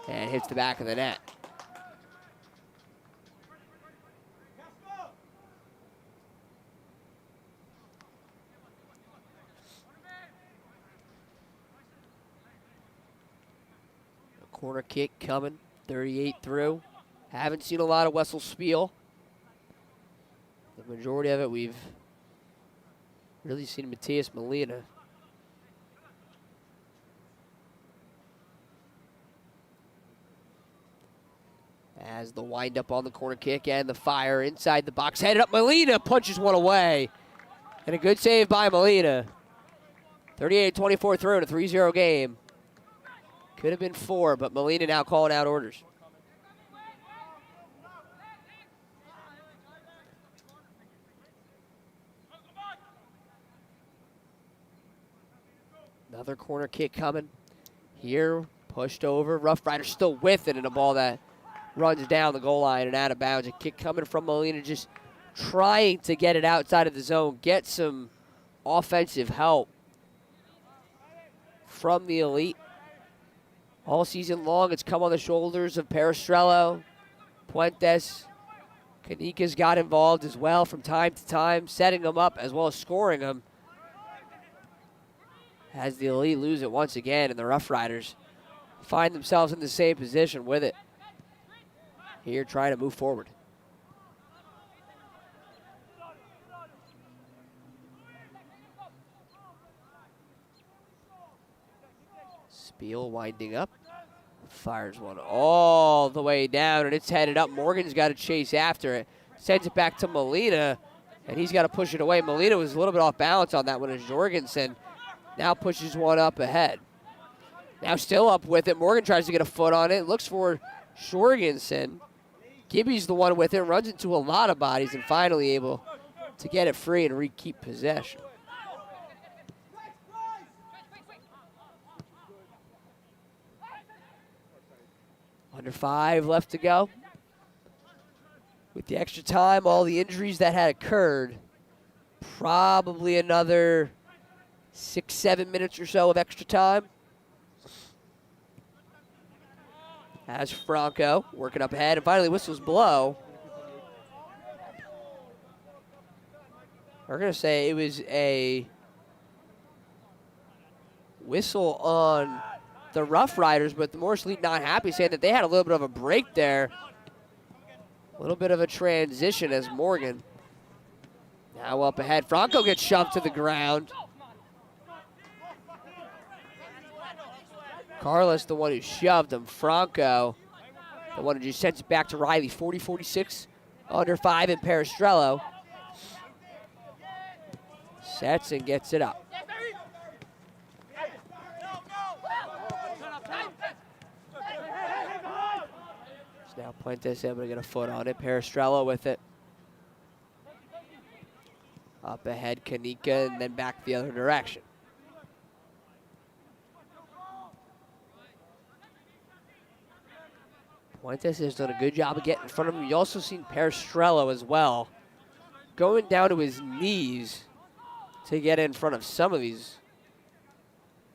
and hits the back of the net. Corner kick coming, 38 through. Haven't seen a lot of Wessel Spiel. The majority of it we've really seen Matias Molina. As the wind-up on the corner kick and the fire inside the box. Headed up, Molina punches one away. And a good save by Molina. 38-24 through in a 3-0 game. Could have been 4, but Molina now calling out orders. Another corner kick coming. Here, pushed over. Rough Rider still with it, and a ball that runs down the goal line and out of bounds. A kick coming from Molina, just trying to get it outside of the zone, get some offensive help from the Elite. All season long, it's come on the shoulders of Perestrello, Puentes. Kanika's got involved as well from time to time, setting them up as well as scoring them. As the Elite lose it once again, and the Rough Riders find themselves in the same position with it. Here trying to move forward. Spiel winding up. Fires one all the way down, and it's headed up. Morgan's got to chase after it. Sends it back to Molina, and he's got to push it away. Molina was a little bit off balance on that one as Jorgensen now pushes one up ahead. Now still up with it. Morgan tries to get a foot on it. Looks for Jorgensen. Gibby's the one with it. Runs into a lot of bodies and finally able to get it free and keep possession. Under 5 left to go. With the extra time, all the injuries that had occurred, probably another 6-7 minutes or so of extra time. As Franco working up ahead, and finally whistles blow. We're going to say it was a whistle on the Rough Riders, but the Morris Elite not happy, saying that they had a little bit of a break there. A little bit of a transition as Morgan now up ahead. Franco gets shoved to the ground. Carlos, the one who shoved him. Franco, the one who just sends it back to Riley. 40-46, under 5 in Perestrello. Sets and gets it up. So now Puentes able to get a foot on it. Perestrello with it. Up ahead, Kanika, and then back the other direction. Puentes has done a good job of getting in front of him. You also seen Perestrello as well, going down to his knees to get in front of some of these.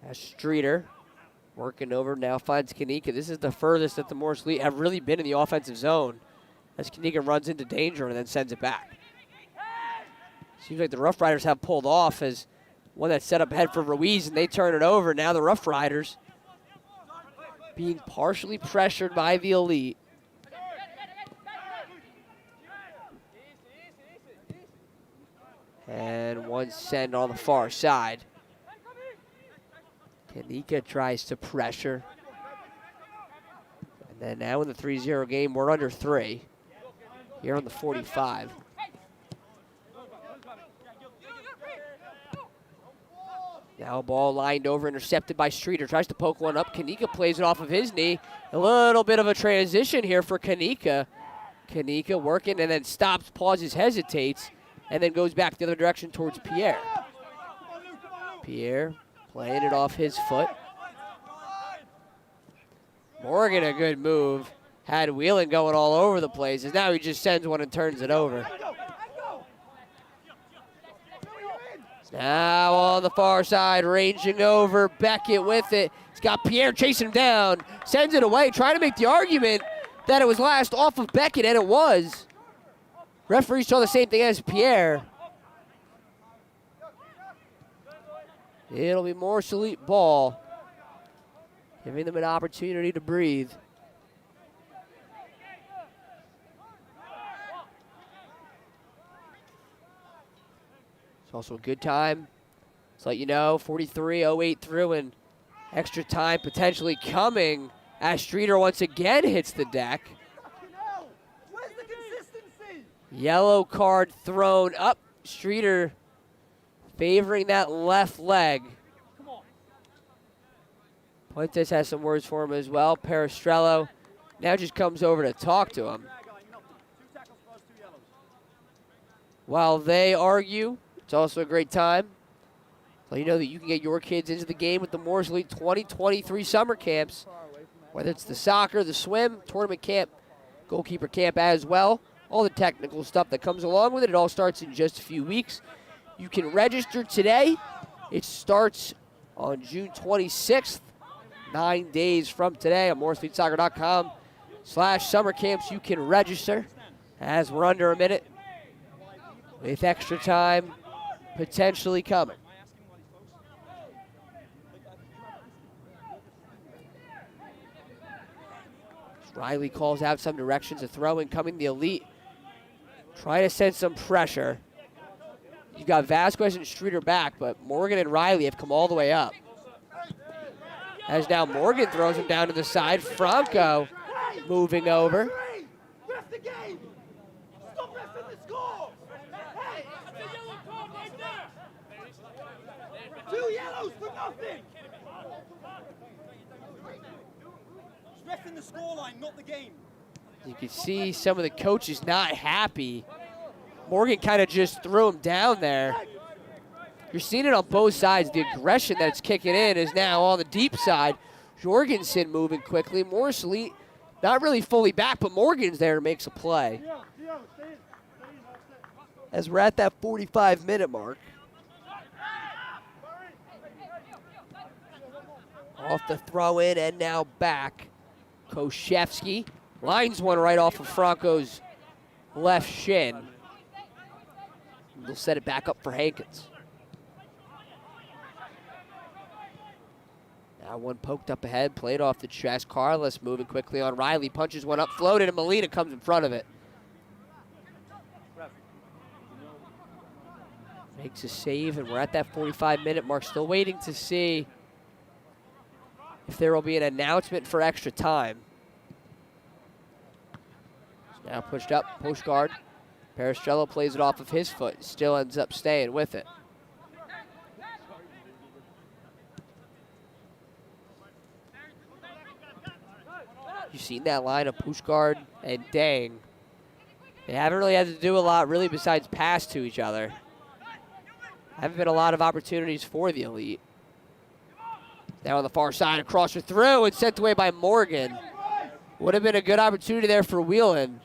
As Streeter working over, now finds Kanika. This is the furthest that the Morris Elite have really been in the offensive zone, as Kanika runs into danger and then sends it back. Seems like the Rough Riders have pulled off as one that's set up ahead for Ruiz, and they turn it over. Now the Rough Riders being partially pressured by the Elite. And one send on the far side. Kanika tries to pressure. And then now in the 3-0 game, we're under 3. Here on the 45. Now a ball lined over, intercepted by Streeter. Tries to poke one up. Kanika plays it off of his knee. A little bit of a transition here for Kanika. Kanika working and then stops, pauses, hesitates, and then goes back the other direction towards Pierre. Pierre playing it off his foot. Morgan, a good move. Had Wheelan going all over the place. And now he just sends one and turns it over. Now on the far side, ranging over, Beckett with it. He's got Pierre chasing him down, sends it away, trying to make the argument that it was last off of Beckett, and it was. Referees saw the same thing as Pierre. It'll be Morris Elite ball, giving them an opportunity to breathe. It's also a good time. Let's let you know, 43-08 through and extra time potentially coming as Streeter once again hits the deck. Yellow card thrown up. Streeter favoring that left leg. Puentes has some words for him as well. Perestrello now just comes over to talk to him. While they argue, it's also a great time. Let you know that you can get your kids into the game with the Moores Elite 2023 summer camps. Whether it's the soccer, the swim, tournament camp, goalkeeper camp as well. All the technical stuff that comes along with it. It all starts in just a few weeks. You can register today. It starts on June 26th, 9 days from today on mooresfeedsoccer.com/summer camps. You can register as we're under a minute with extra time potentially coming. Riley calls out some directions, a throw-in coming, the Elite trying to send some pressure. You got Vasquez and Streeter back, but Morgan and Riley have come all the way up. As now Morgan throws him down to the side. Franco moving over. Ref the game! Stop refing the score! Hey! That's a yellow card right there! 2 yellows for nothing! It's refing the scoreline, not the game. You can see some of the coaches not happy. Morgan kind of just threw him down there. You're seeing it on both sides. The aggression that's kicking in is now on the deep side. Jorgensen moving quickly. Morris Elite not really fully back, but Morgan's there and makes a play. As we're at that 45-minute mark. Off the throw in and now back. Koshevsky lines one right off of Franco's left shin. They'll set it back up for Hankins. Now one poked up ahead, played off the chest. Carlos moving quickly on Riley, punches one up, floated, and Molina comes in front of it. Makes a save, and we're at that 45-minute mark. Still waiting to see if there will be an announcement for extra time. Now pushed up, post guard. Perestrello plays it off of his foot, still ends up staying with it. You've seen that line of Pushgard and Dang. They haven't really had to do a lot, really, besides pass to each other. Haven't been a lot of opportunities for the Elite. Now on the far side, a crosser through and sent away by Morgan. Would have been a good opportunity there for Whelan.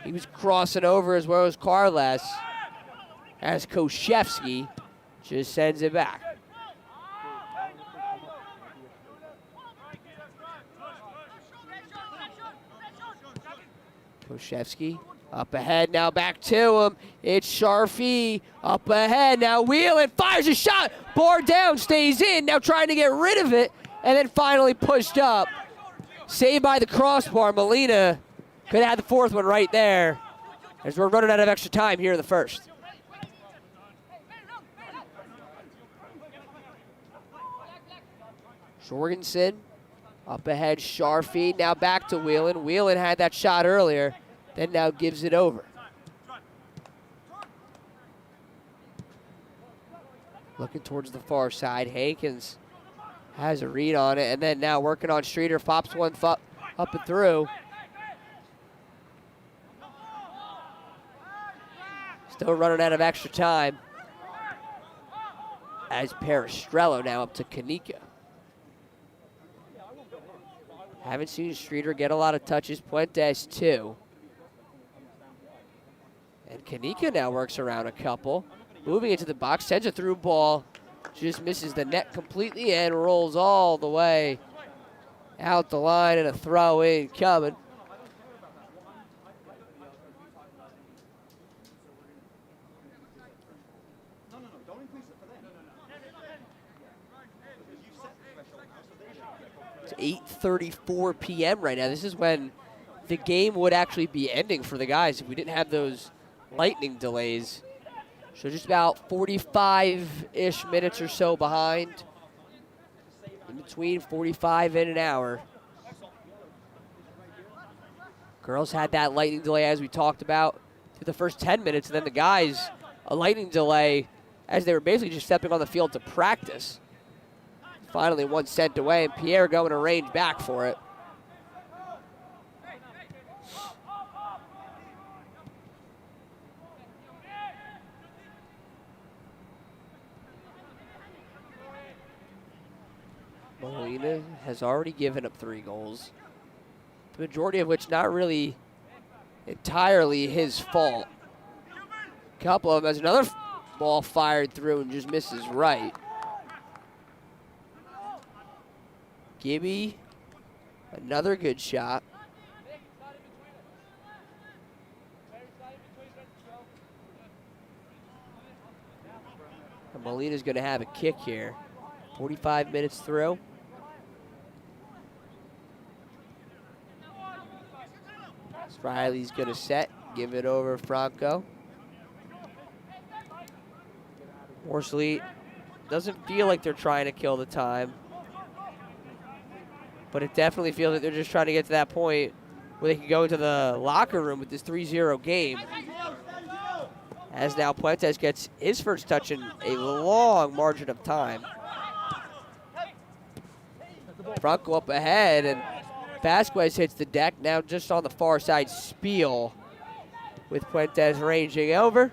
He was crossing over as well as Carles, as Koshevsky just sends it back. Koshevsky up ahead, now back to him. It's Sharfie up ahead, now Whelan fires a shot. Bar down, stays in, now trying to get rid of it, and then finally pushed up. Saved by the crossbar. Molina could have had the fourth one right there, as we're running out of extra time here in the first. Jorgensen up ahead, Sharfie, now back to Whelan. Whelan had that shot earlier, then now gives it over. Looking towards the far side, Hankins has a read on it, and then now working on Streeter, pops one up and through. Still running out of extra time. As Perestrello now up to Kanika. Haven't seen Streeter get a lot of touches. Puentes too. And Kanika now works around a couple. Moving into the box, sends a through ball. Just misses the net completely and rolls all the way out the line, and a throw in coming. It's 8:34 p.m. right now. This is when the game would actually be ending for the guys if we didn't have those lightning delays. So just about 45-ish minutes or so behind. In between 45 and an hour. Girls had that lightning delay as we talked about through the first 10 minutes, and then the guys, a lightning delay as they were basically just stepping on the field to practice. Finally one sent away, and Pierre going to range back for it. Molina has already given up 3 goals, the majority of which not really entirely his fault. A couple of them, as another ball fired through and just misses right. Gibby, another good shot. And Molina's going to have a kick here. 45 minutes through. Riley's going to set, give it over Franco. Morsley doesn't feel like they're trying to kill the time, but it definitely feels like they're just trying to get to that point where they can go into the locker room with this 3-0 game. As now Puentes gets his first touch in a long margin of time. Franco up ahead, and Vasquez hits the deck, now just on the far side. Spiel with Puentes ranging over.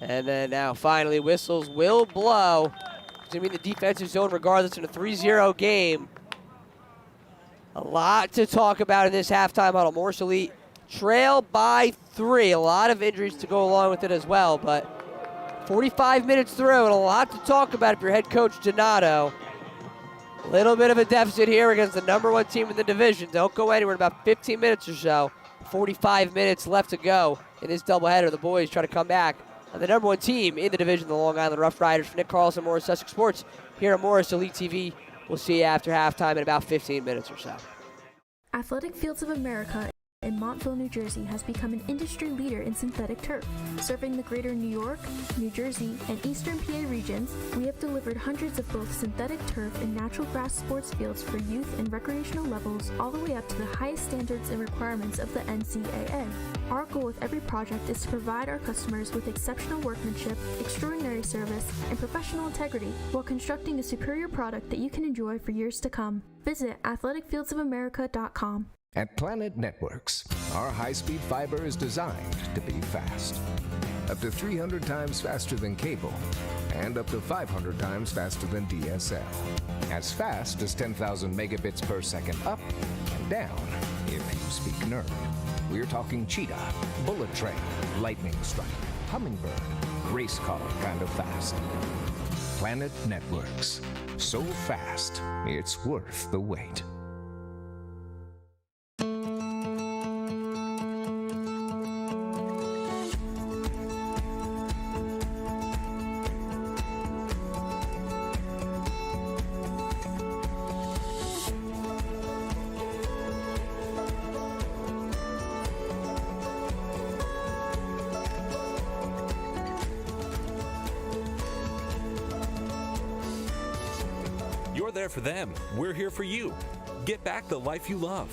And then now finally whistles will blow. It's going to be in the defensive zone regardless in a 3-0 game. A lot to talk about in this halftime huddle. Morse Elite trail by 3. A lot of injuries to go along with it as well, but 45 minutes through and a lot to talk about if you're head coach Donato. A little bit of a deficit here against the #1 team in the division. Don't go anywhere in about 15 minutes or so. 45 minutes left to go in this doubleheader. The boys try to come back on the #1 team in the division, the Long Island Rough Riders. For Nick Carlson, Morris Sussex Sports, here at Morris Elite TV. We'll see you after halftime in about 15 minutes or so. Athletic Fields of America in Montville, New Jersey has become an industry leader in synthetic turf. Serving the greater New York, New Jersey, and Eastern PA regions, we have delivered hundreds of both synthetic turf and natural grass sports fields for youth and recreational levels, all the way up to the highest standards and requirements of the NCAA. Our goal with every project is to provide our customers with exceptional workmanship, extraordinary service, and professional integrity while constructing a superior product that you can enjoy for years to come. Visit athleticfieldsofamerica.com. At Planet Networks, our high-speed fiber is designed to be fast. Up to 300 times faster than cable, and up to 500 times faster than DSL. As fast as 10,000 megabits per second up and down, if you speak nerd. We're talking cheetah, bullet train, lightning strike, hummingbird, race car kind of fast. Planet Networks. So fast, it's worth the wait. You're there for them. We're here for you. Get back the life you love.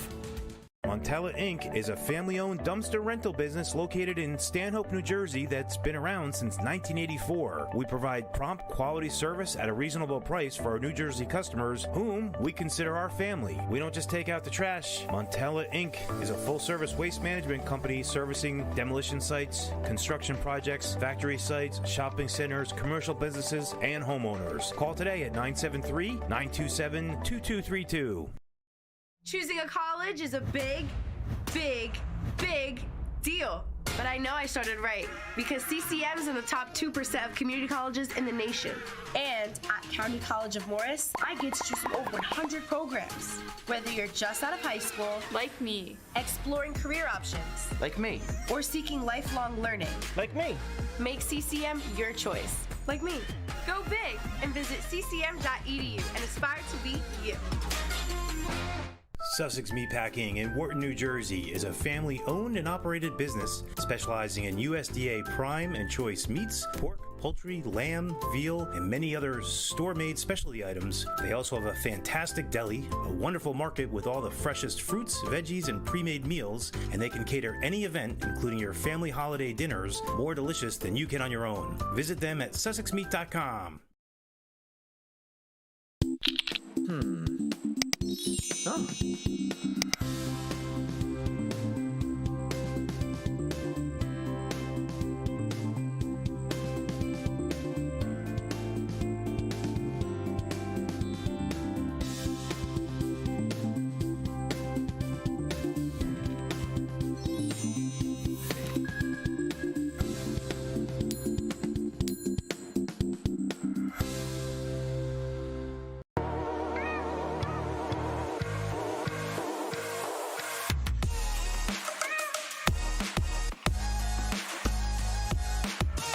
Montella Inc. is a family-owned dumpster rental business located in Stanhope, New Jersey that's been around since 1984. We provide prompt quality service at a reasonable price for our New Jersey customers, whom we consider our family. We don't just take out the trash. Montella Inc. is a full-service waste management company servicing demolition sites, construction projects, factory sites, shopping centers, commercial businesses, and homeowners. Call today at 973-927-2232. Choosing a college is a big, big, big deal. But I know I started right because CCM is in the top 2% of community colleges in the nation. And at County College of Morris, I get to choose from over 100 programs. Whether you're just out of high school, like me, exploring career options, like me, or seeking lifelong learning, like me, make CCM your choice, like me. Go big and visit ccm.edu and aspire to be you. Sussex Meatpacking in Wharton, New Jersey is a family-owned and operated business specializing in USDA prime and choice meats, pork, poultry, lamb, veal, and many other store-made specialty items. They also have a fantastic deli, a wonderful market with all the freshest fruits, veggies, and pre-made meals, and they can cater any event, including your family holiday dinners, more delicious than you can on your own. Visit them at sussexmeat.com. Oh.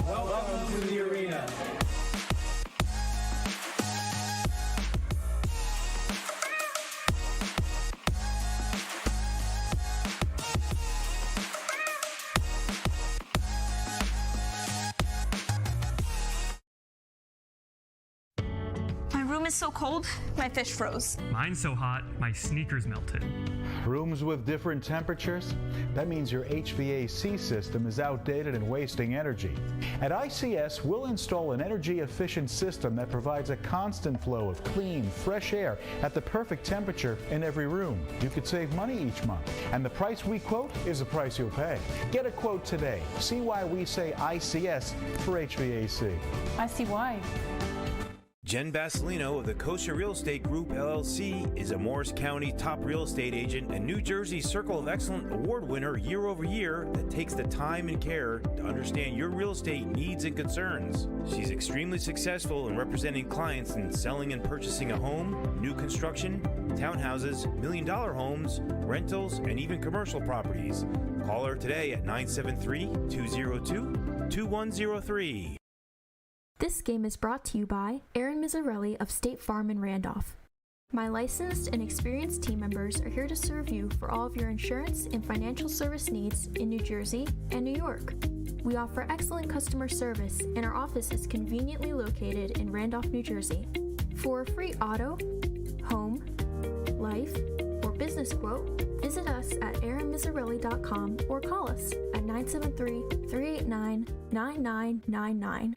Welcome to the arena. My room is so cold, my fish froze. Mine's so hot, my sneakers melted. Rooms with different temperatures? That means your HVAC system is outdated and wasting energy. At ICS, we'll install an energy-efficient system that provides a constant flow of clean, fresh air at the perfect temperature in every room. You could save money each month, and the price we quote is the price you'll pay. Get a quote today. See why we say ICS for HVAC. I see why. Jen Basilino of the Kosher Real Estate Group, LLC, is a Morris County top real estate agent and New Jersey Circle of Excellence Award winner year over year that takes the time and care to understand your real estate needs and concerns. She's extremely successful in representing clients in selling and purchasing a home, new construction, townhouses, million-dollar homes, rentals, and even commercial properties. Call her today at 973-202-2103. This game is brought to you by Aaron Mizzarelli of State Farm in Randolph. My licensed and experienced team members are here to serve you for all of your insurance and financial service needs in New Jersey and New York. We offer excellent customer service, and our office is conveniently located in Randolph, New Jersey. For a free auto, home, life, or business quote, visit us at aaronmizzarelli.com or call us at 973-389-9999.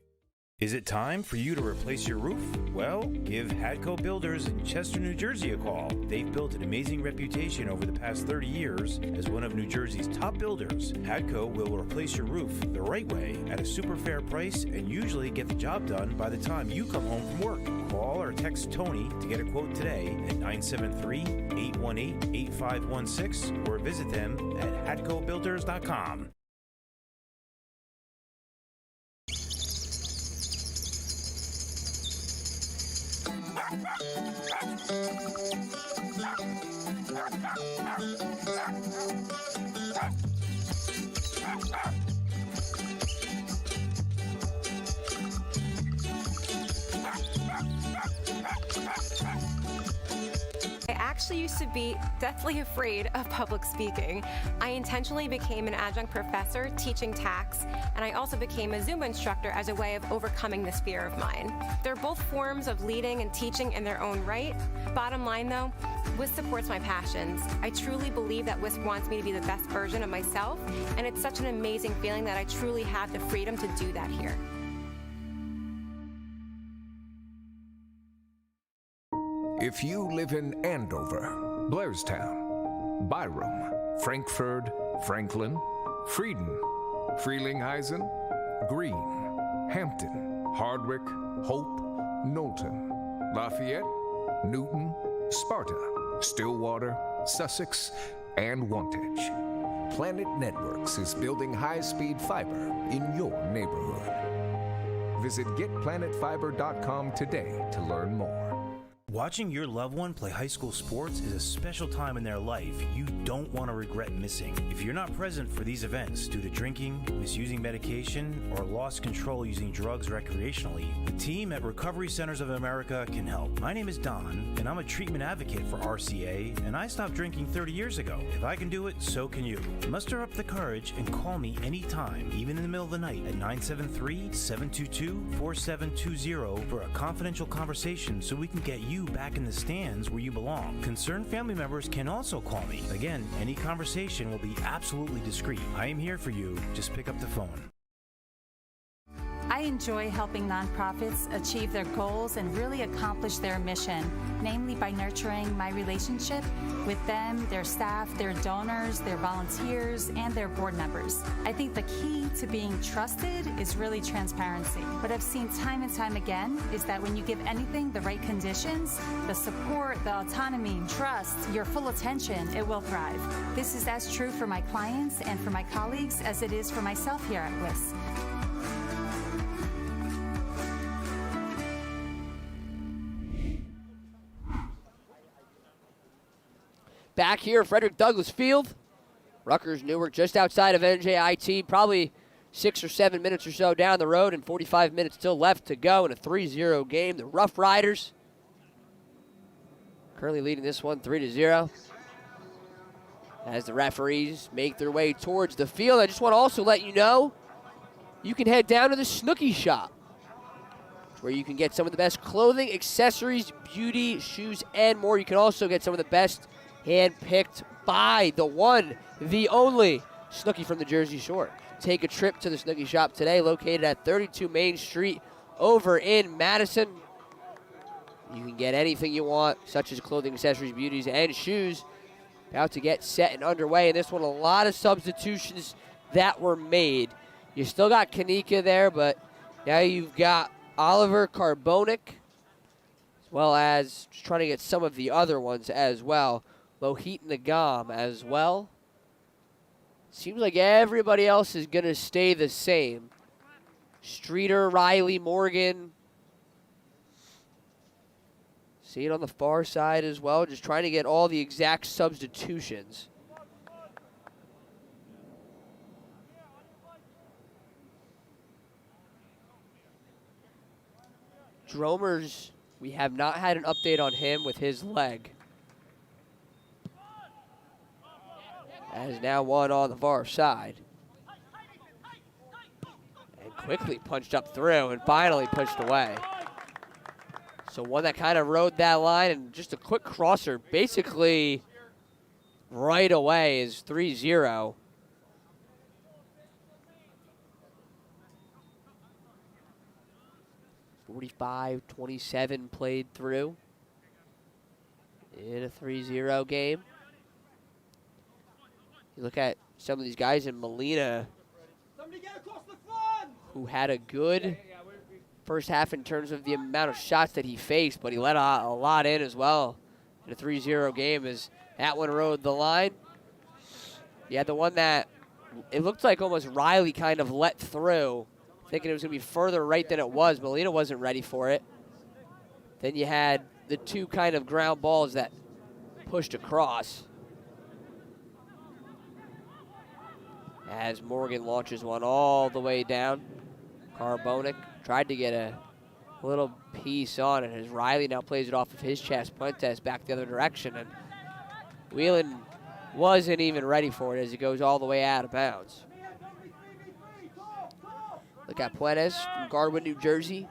Is it time for you to replace your roof? Well, give Hadco Builders in Chester, New Jersey a call. They've built an amazing reputation over the past 30 years as one of New Jersey's top builders. Hadco will replace your roof the right way at a super fair price and usually get the job done by the time you come home from work. Call or text Tony to get a quote today at 973-818-8516 or visit them at hadcobuilders.com. I actually used to be deathly afraid of public speaking. I intentionally became an adjunct professor teaching tax, and I also became a Zumba instructor as a way of overcoming this fear of mine. They're both forms of leading and teaching in their own right. Bottom line though, WISP supports my passions. I truly believe that WISP wants me to be the best version of myself, and it's such an amazing feeling that I truly have the freedom to do that here. If you live in Andover, Blairstown, Byram, Frankfurt, Franklin, Frieden, Frelinghuysen, Greene, Hampton, Hardwick, Hope, Knowlton, Lafayette, Newton, Sparta, Stillwater, Sussex, and Wantage, Planet Networks is building high-speed fiber in your neighborhood. Visit getplanetfiber.com today to learn more. Watching your loved one play high school sports is a special time in their life you don't want to regret missing. If you're not present for these events due to drinking, misusing medication, or lost control using drugs recreationally, the team at Recovery Centers of America can help. My name is Don, and I'm a treatment advocate for RCA, and I stopped drinking 30 years ago. If I can do it, so can you. Muster up the courage and call me anytime, even in the middle of the night, at 973-722-4720 for a confidential conversation so we can get you back in the stands where you belong. Concerned family members can also call me. Again, any conversation will be absolutely discreet. I am here for you. Just pick up the phone. I enjoy helping nonprofits achieve their goals and really accomplish their mission, namely by nurturing my relationship with them, their staff, their donors, their volunteers, and their board members. I think the key to being trusted is really transparency. What I've seen time and time again is that when you give anything the right conditions, the support, the autonomy, trust, your full attention, it will thrive. This is as true for my clients and for my colleagues as it is for myself here at WIS. Back here at Frederick Douglass Field, Rutgers Newark just outside of NJIT, probably 6 or 7 minutes or so down the road and 45 minutes still left to go in a 3-0 game. The Rough Riders currently leading this one 3-0 as the referees make their way towards the field. I just want to also let you know you can head down to the Snooki Shop where you can get some of the best clothing, accessories, beauty, shoes, and more. You can also get some of the best handpicked by the one, the only Snooki from the Jersey Shore. Take a trip to the Snooki Shop today, located at 32 Main Street over in Madison. You can get anything you want, such as clothing, accessories, beauties, and shoes. About to get set and underway. In this one, a lot of substitutions that were made. You still got Kanika there, but now you've got Oliver Carbonic, as well as just trying to get some of the other ones as well. Lohit Nagam as well. Seems like everybody else is going to stay the same. Streeter, Riley, Morgan. See it on the far side as well. Just trying to get all the exact substitutions. Dromers, we have not had an update on him with his leg. As now one on the far side. And quickly punched up through and finally pushed away. So one that kind of rode that line, and just a quick crosser basically right away is 3-0. .45-27 played through in a 3-0 game. You look at some of these guys in Molina, who had a good first half in terms of the amount of shots that he faced, but he let a lot in as well in a 3-0 game as that one rode the line. You had the one that it looked like almost Riley kind of let through, thinking it was going to be further right than it was. Molina wasn't ready for it. Then you had the two kind of ground balls that pushed across. As Morgan launches one all the way down. Carbonic tried to get a little piece on it as Riley now plays it off of his chest. Puentes back the other direction, and Whelan wasn't even ready for it as it goes all the way out of bounds. Look at Puentes from Garwood, New Jersey.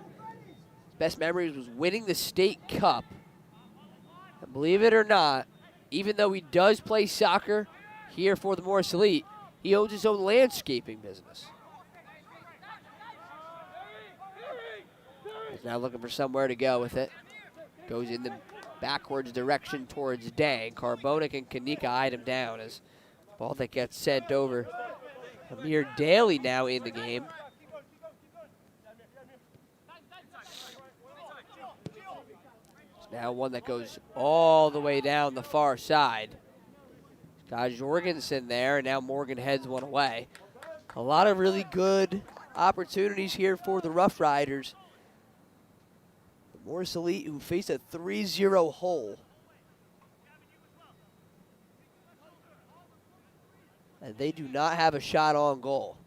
His best memories was winning the state cup. And believe it or not, even though he does play soccer here for the Morris Elite, he owns his own landscaping business. He's now looking for somewhere to go with it. Goes in the backwards direction towards Dang. Carbonic and Kanika eyed him down as the ball that gets sent over. Amir Daly now in the game. It's now one that goes all the way down the far side. Got Jorgensen there, and now Morgan heads one away. A lot of really good opportunities here for the Rough Riders. Morris Elite, who faced a 3-0 hole. And they do not have a shot on goal.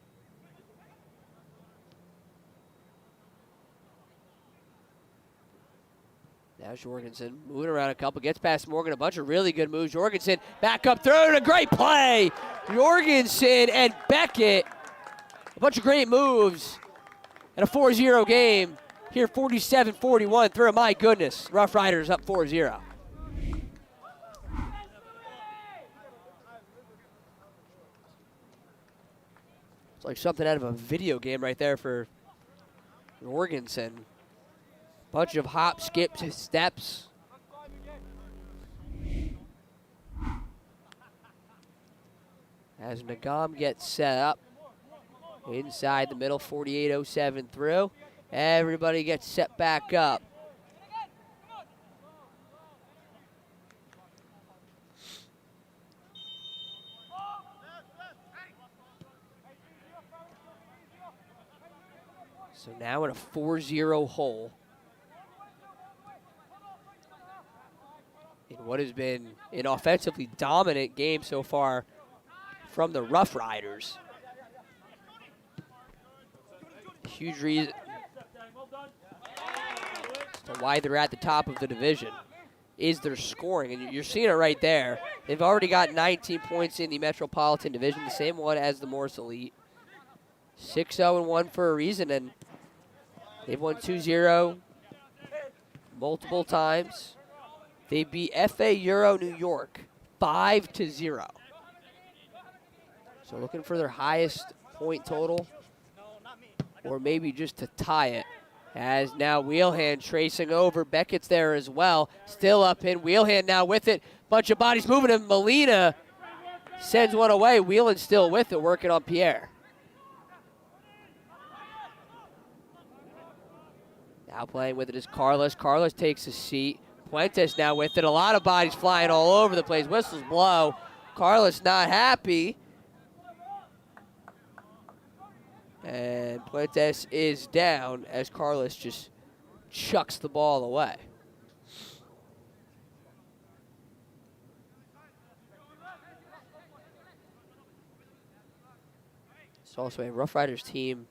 Now Jorgensen moving around a couple, gets past Morgan, a bunch of really good moves. Jorgensen back up through, and a great play. Jorgensen and Beckett, a bunch of great moves. And a 4-0 game here, 47-41 through. My goodness, Rough Riders up 4-0. It's like something out of a video game right there for Jorgensen. Bunch of hop, skips, steps. As Nagam gets set up inside the middle, 48:07 through. Everybody gets set back up. So now in a 4-0 hole. In what has been an offensively dominant game so far from the Rough Riders. Huge reason as to why they're at the top of the division is their scoring, and you're seeing it right there. They've already got 19 points in the Metropolitan Division, the same one as the Morris Elite. 6-0-1 for a reason, and they've won 2-0 multiple times. They beat FA Euro New York 5-0. So looking for their highest point total, or maybe just to tie it. As now Wheelhand tracing over. Beckett's there as well. Still up in. Wheelhand now with it. Bunch of bodies moving, and Molina sends one away. Wheeland still with it, working on Pierre. Now playing with it is Carlos. Carlos takes a seat. Puentes now with it. A lot of bodies flying all over the place. Whistles blow. Carlos not happy. And Puentes is down as Carlos just chucks the ball away. It's also a Rough Riders team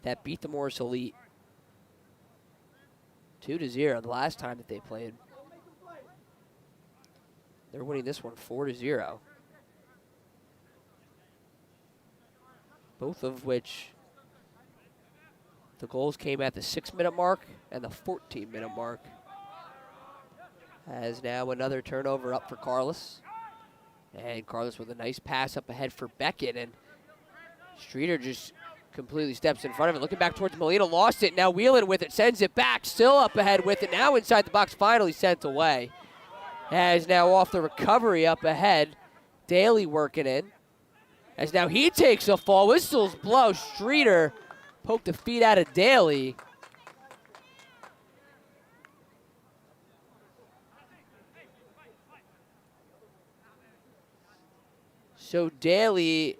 that beat the Morris Elite 2-0 the last time that they played. They're winning this one 4-0. Both of which the goals came at the 6-minute mark and the 14-minute mark. As now another turnover up for Carlos. And Carlos with a nice pass up ahead for Beckett, and Streeter just completely steps in front of it. Looking back towards Molina, lost it. Now Wheelan with it, sends it back, still up ahead with it. Now inside the box, finally sent away. As now off the recovery up ahead, Daly working in. As now he takes a fall, whistles blow. Streeter poked the feet out of Daly. So Daly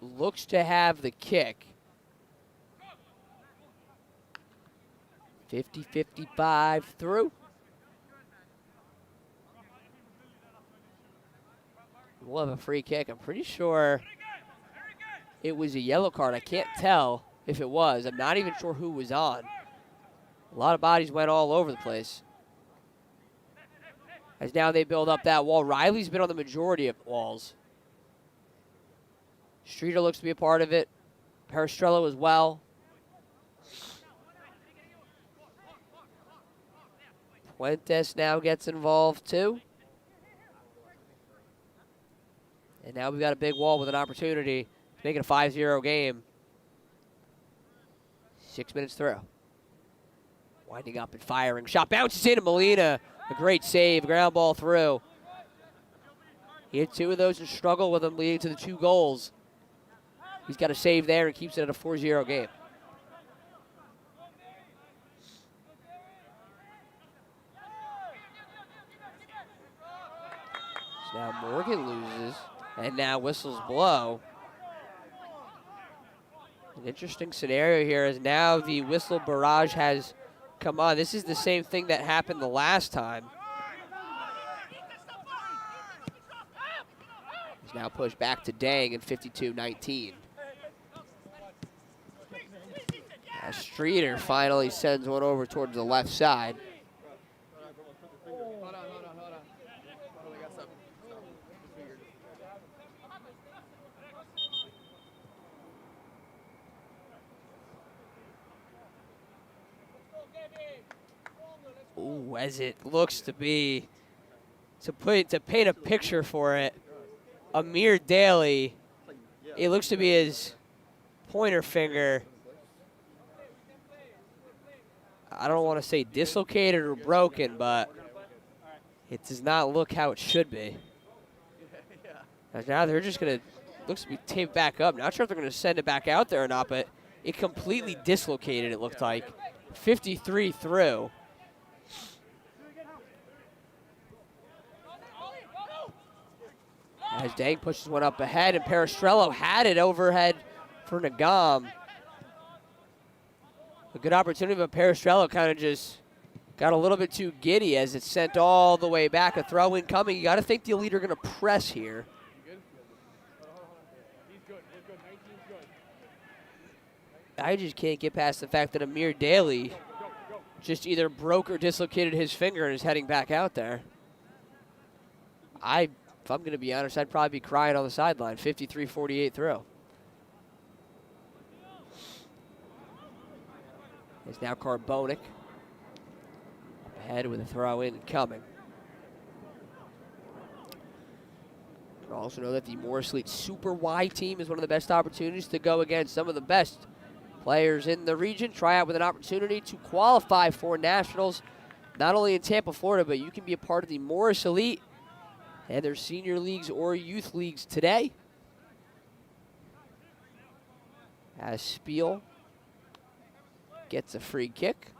looks to have the kick. 50-55 through. We'll have a free kick. I'm pretty sure it was a yellow card. I can't tell if it was. I'm not even sure who was on. A lot of bodies went all over the place. As now they build up that wall. Riley's been on the majority of walls. Streeter looks to be a part of it. Peristrello as well. Fuentes now gets involved too. And now we've got a big wall with an opportunity to make it a 5-0 game. 6 minutes through. Winding up and firing. Shot bounces into Molina. A great save. Ground ball through. He had two of those and struggled with them, leading to the 2 goals. He's got a save there and keeps it at a 4-0 game. So now Morgan loses. And now whistles blow. An interesting scenario here as now the whistle barrage has Come on, this is the same thing that happened the last time. He's now pushed back to Dang in 52-19. Streeter finally sends one over towards the left side. Ooh, as it looks to be, to paint a picture for it, Amir Daly, it looks to be his pointer finger. I don't want to say dislocated or broken, but it does not look how it should be. Now they're just going to, looks to be taped back up. Not sure if they're going to send it back out there or not, but it completely dislocated, it looked like. 53 through. As Dang pushes one up ahead, and Peristrello had it overhead for Nagam. A good opportunity, but Peristrello kind of just got a little bit too giddy as it's sent all the way back. A throw-in coming. You got to think the Elite are going to press here. I just can't get past the fact that Amir Daly just either broke or dislocated his finger and is heading back out there. If I'm going to be honest, I'd probably be crying on the sideline. 53-48 throw. It's now Carbonic. Ahead with a throw in coming. Also know that the Morris Elite Super Y team is one of the best opportunities to go against some of the best players in the region. Try out with an opportunity to qualify for nationals, not only in Tampa, Florida, but you can be a part of the Morris Elite and their senior leagues or youth leagues today. As Spiel gets a free kick.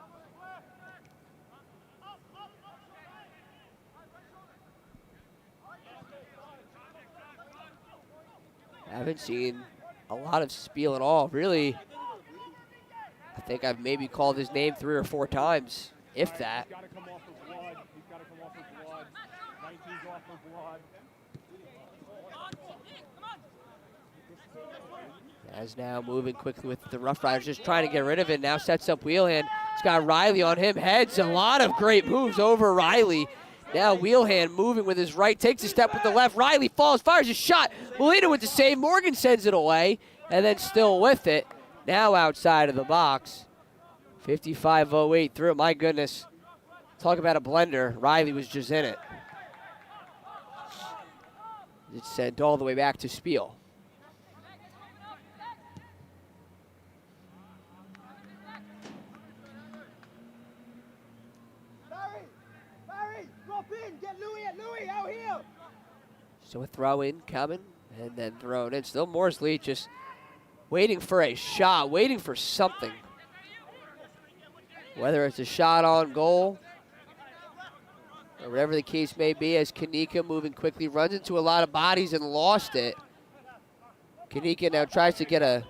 Haven't seen a lot of Spiel at all. Really, I think I've maybe called his name 3 or 4 times, if that. As now moving quickly with the Rough Riders, just trying to get rid of it. Now sets up Wheelhand. It's got Riley on him. Heads, a lot of great moves over Riley. Now Wheelhand moving with his right, takes a step with the left. Riley falls, fires a shot. Molina with the save. Morgan sends it away, and then still with it. Now outside of the box. 55-08 through. My goodness. Talk about a blender. Riley was just in it. It's sent all the way back to Spiel. Barry, drop in, get Louis out here. So a throw in coming, and then thrown in. Still Morris Elite just waiting for a shot, waiting for something. Whether it's a shot on goal or whatever the case may be, as Kanika moving quickly, runs into a lot of bodies and lost it. Kanika now tries to get a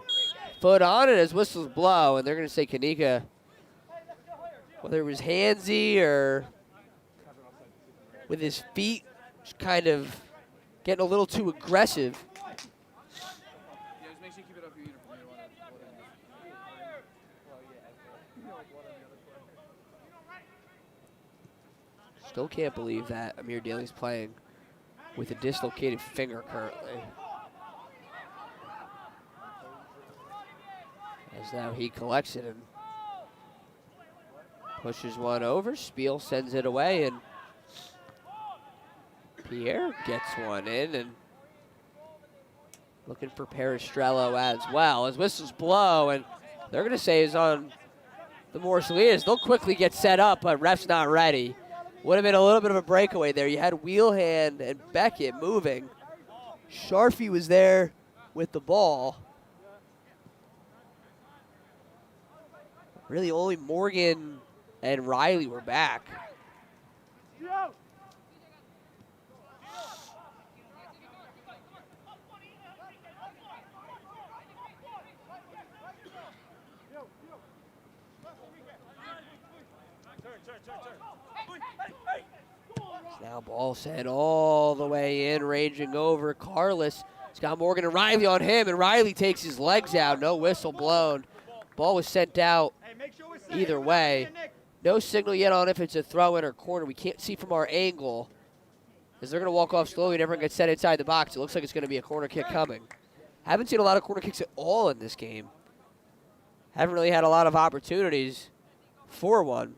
foot on it as whistles blow, and they're going to say Kanika, whether it was handsy or with his feet, just kind of getting a little too aggressive. Still can't believe that Amir Daly's playing with a dislocated finger currently. As now he collects it and pushes one over. Spiel sends it away, and Pierre gets one in, and looking for Peristrello as well. As whistles blow, and they're going to say is on the Morris Elite. They'll quickly get set up, but ref's not ready. Would have been a little bit of a breakaway there. You had Wheelhand and Beckett moving. Sharfie was there with the ball. Really only Morgan and Riley were back. Now ball sent all the way in, raging over. Carlos has got Morgan and Riley on him, and Riley takes his legs out. No whistle blown. Ball was sent out either way. No signal yet on if it's a throw-in or corner. We can't see from our angle, as they're going to walk off slowly and everyone gets set inside the box. It looks like it's going to be a corner kick coming. Haven't seen a lot of corner kicks at all in this game. Haven't really had a lot of opportunities for one.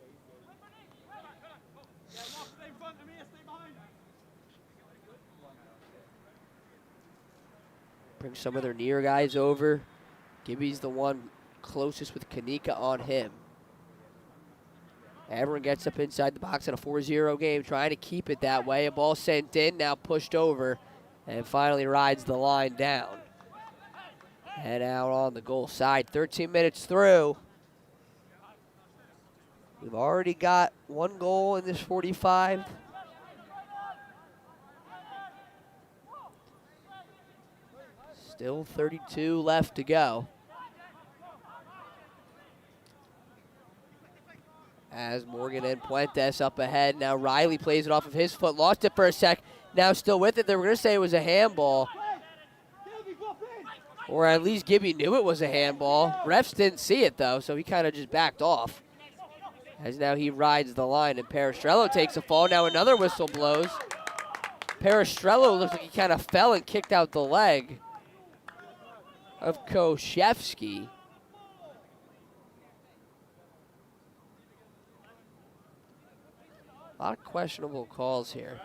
Bring some of their near guys over. Gibby's the one closest with Kanika on him. Everyone gets up inside the box in a 4-0 game, trying to keep it that way. A ball sent in, now pushed over, and finally rides the line down. And out on the goal side, 13 minutes through. We've already got one goal in this 45. Still 32 left to go. As Morgan and Puentes up ahead. Now Riley plays it off of his foot. Lost it for a sec. Now still with it. They were going to say it was a handball. Or at least Gibby knew it was a handball. Refs didn't see it, though, so he kind of just backed off. As now he rides the line, and Perestrello takes a fall. Now another whistle blows. Perestrello looks like he kind of fell and kicked out the leg of Koshevsky. A lot of questionable calls here.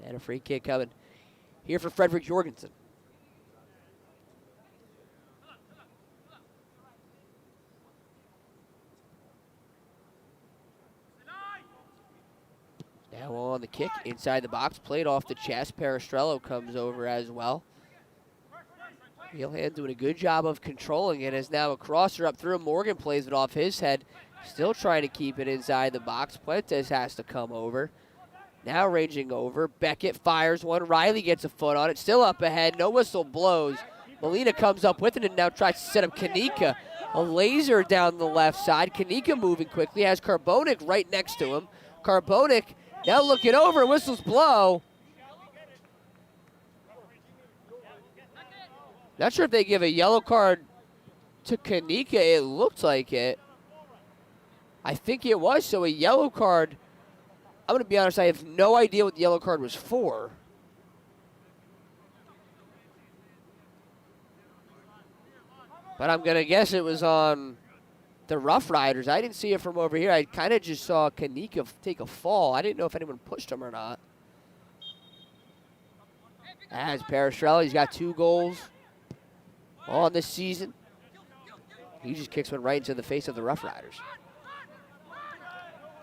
And a free kick coming here for Frederick Jorgensen. Now on the kick, inside the box, played off the chest. Perestrello comes over as well. Wheelhand doing a good job of controlling it, as now a crosser up through. Morgan plays it off his head, still trying to keep it inside the box. Puentes has to come over. Now ranging over. Beckett fires one. Riley gets a foot on it. Still up ahead. No whistle blows. Molina comes up with it and now tries to set up Kanika. A laser down the left side. Kanika moving quickly. Has Carbonic right next to him. Carbonic now looking over. Whistles blow. Not sure if they give a yellow card to Kanika. It looked like it. I think it was. So a yellow card. I'm going to be honest, I have no idea what the yellow card was for. But I'm going to guess it was on the Rough Riders. I didn't see it from over here. I kind of just saw Kanika take a fall. I didn't know if anyone pushed him or not. As Perestrello, he's got 2 goals on this season. He just kicks one right into the face of the Rough Riders.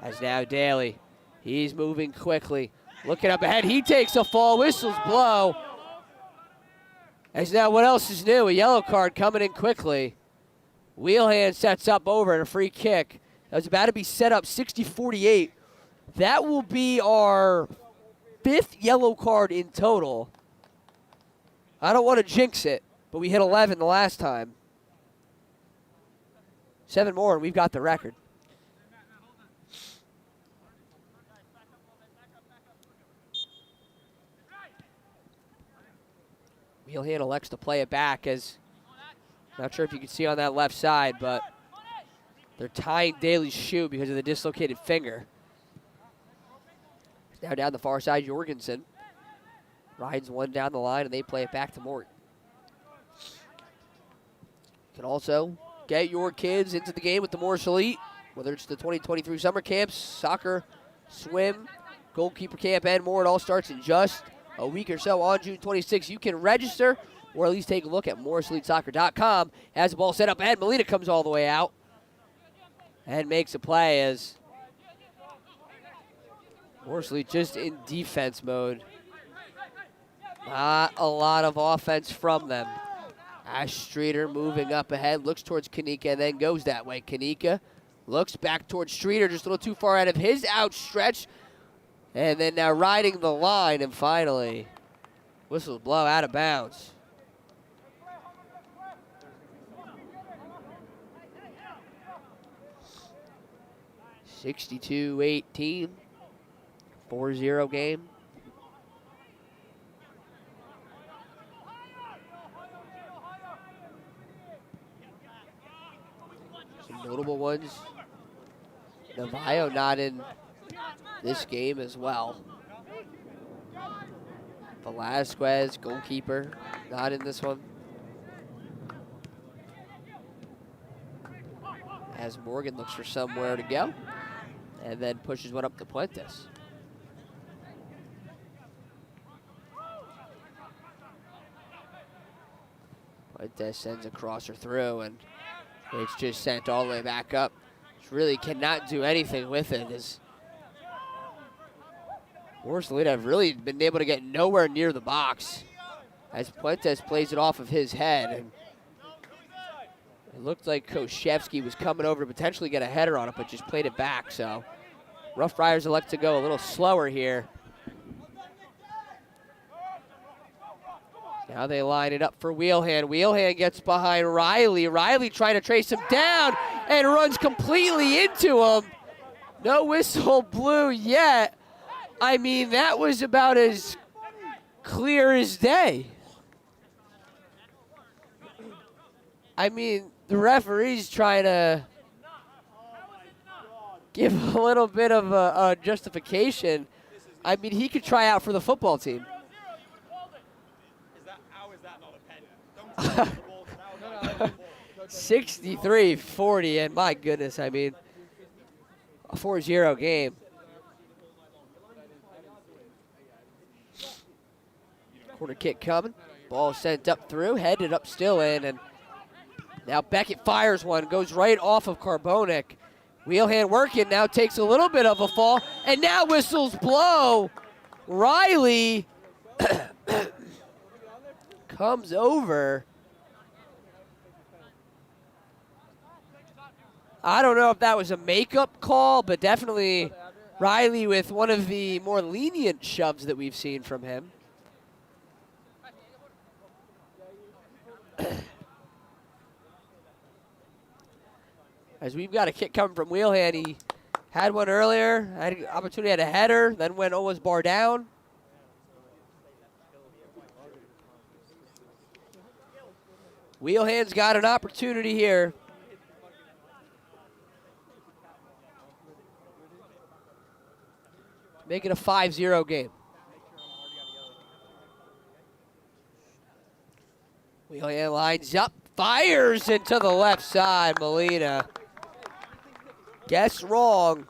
As now Daly. He's moving quickly. Looking up ahead. He takes a fall. Whistles blow. As now what else is new? A yellow card coming in quickly. Wheelhand sets up over and a free kick. That was about to be set up 60-48. That will be our 5th yellow card in total. I don't want to jinx it, but we hit 11 the last time. 7 more and we've got the record. Wheelhand elects to play it back, as not sure if you can see on that left side, but they're tying Daly's shoe because of the dislocated finger. Now down the far side, Jorgensen rides one down the line, and they play it back to Morgan. You can also get your kids into the game with the Morris Elite, whether it's the 2023 summer camps, soccer, swim, goalkeeper camp, and more. It all starts in just a week or so on June 26th. You can register or at least take a look at MorrisEliteSoccer.com. As the ball set up ahead, Molina comes all the way out and makes a play as Morris Elite just in defense mode. Not a lot of offense from them. Ash Streeter moving up ahead, looks towards Kanika and then goes that way. Kanika looks back towards Streeter, just a little too far out of his outstretch. And then now riding the line, and finally, whistles blow out of bounds. 62-18. 4-0 game. Some notable ones. Navajo not in this game as well. Velasquez, goalkeeper, not in this one. As Morgan looks for somewhere to go. And then pushes one up to Puentes. Puentes sends a crosser through, and it's just sent all the way back up. Just really cannot do anything with it. As Morsalita have really been able to get nowhere near the box as Puentes plays it off of his head. And it looked like Koshevsky was coming over to potentially get a header on it, but just played it back. So Rough Riders elect to go a little slower here. Now they line it up for Wheelhand. Wheelhand gets behind Riley. Riley trying to trace him down and runs completely into him. No whistle blew yet. I mean, that was about as clear as day. I mean, the referee's trying to give a little bit of a justification. I mean, he could try out for the football team. 63-40, and my goodness, I mean, a 4-0 game. Corner kick coming. Ball sent up through, headed up still in, and now Beckett fires one, goes right off of Carbonek. Wheelhand working, now takes a little bit of a fall, and now whistles blow. Riley comes over. I don't know if that was a makeup call, but definitely Riley with one of the more lenient shoves that we've seen from him. As we've got a kick coming from Wheelhand. He had one earlier, had an opportunity at a header, then went almost bar down. Wheelhand's got an opportunity here. Make it a 5-0 game. Wheelhand lines up, fires into the left side. Molina guess wrong.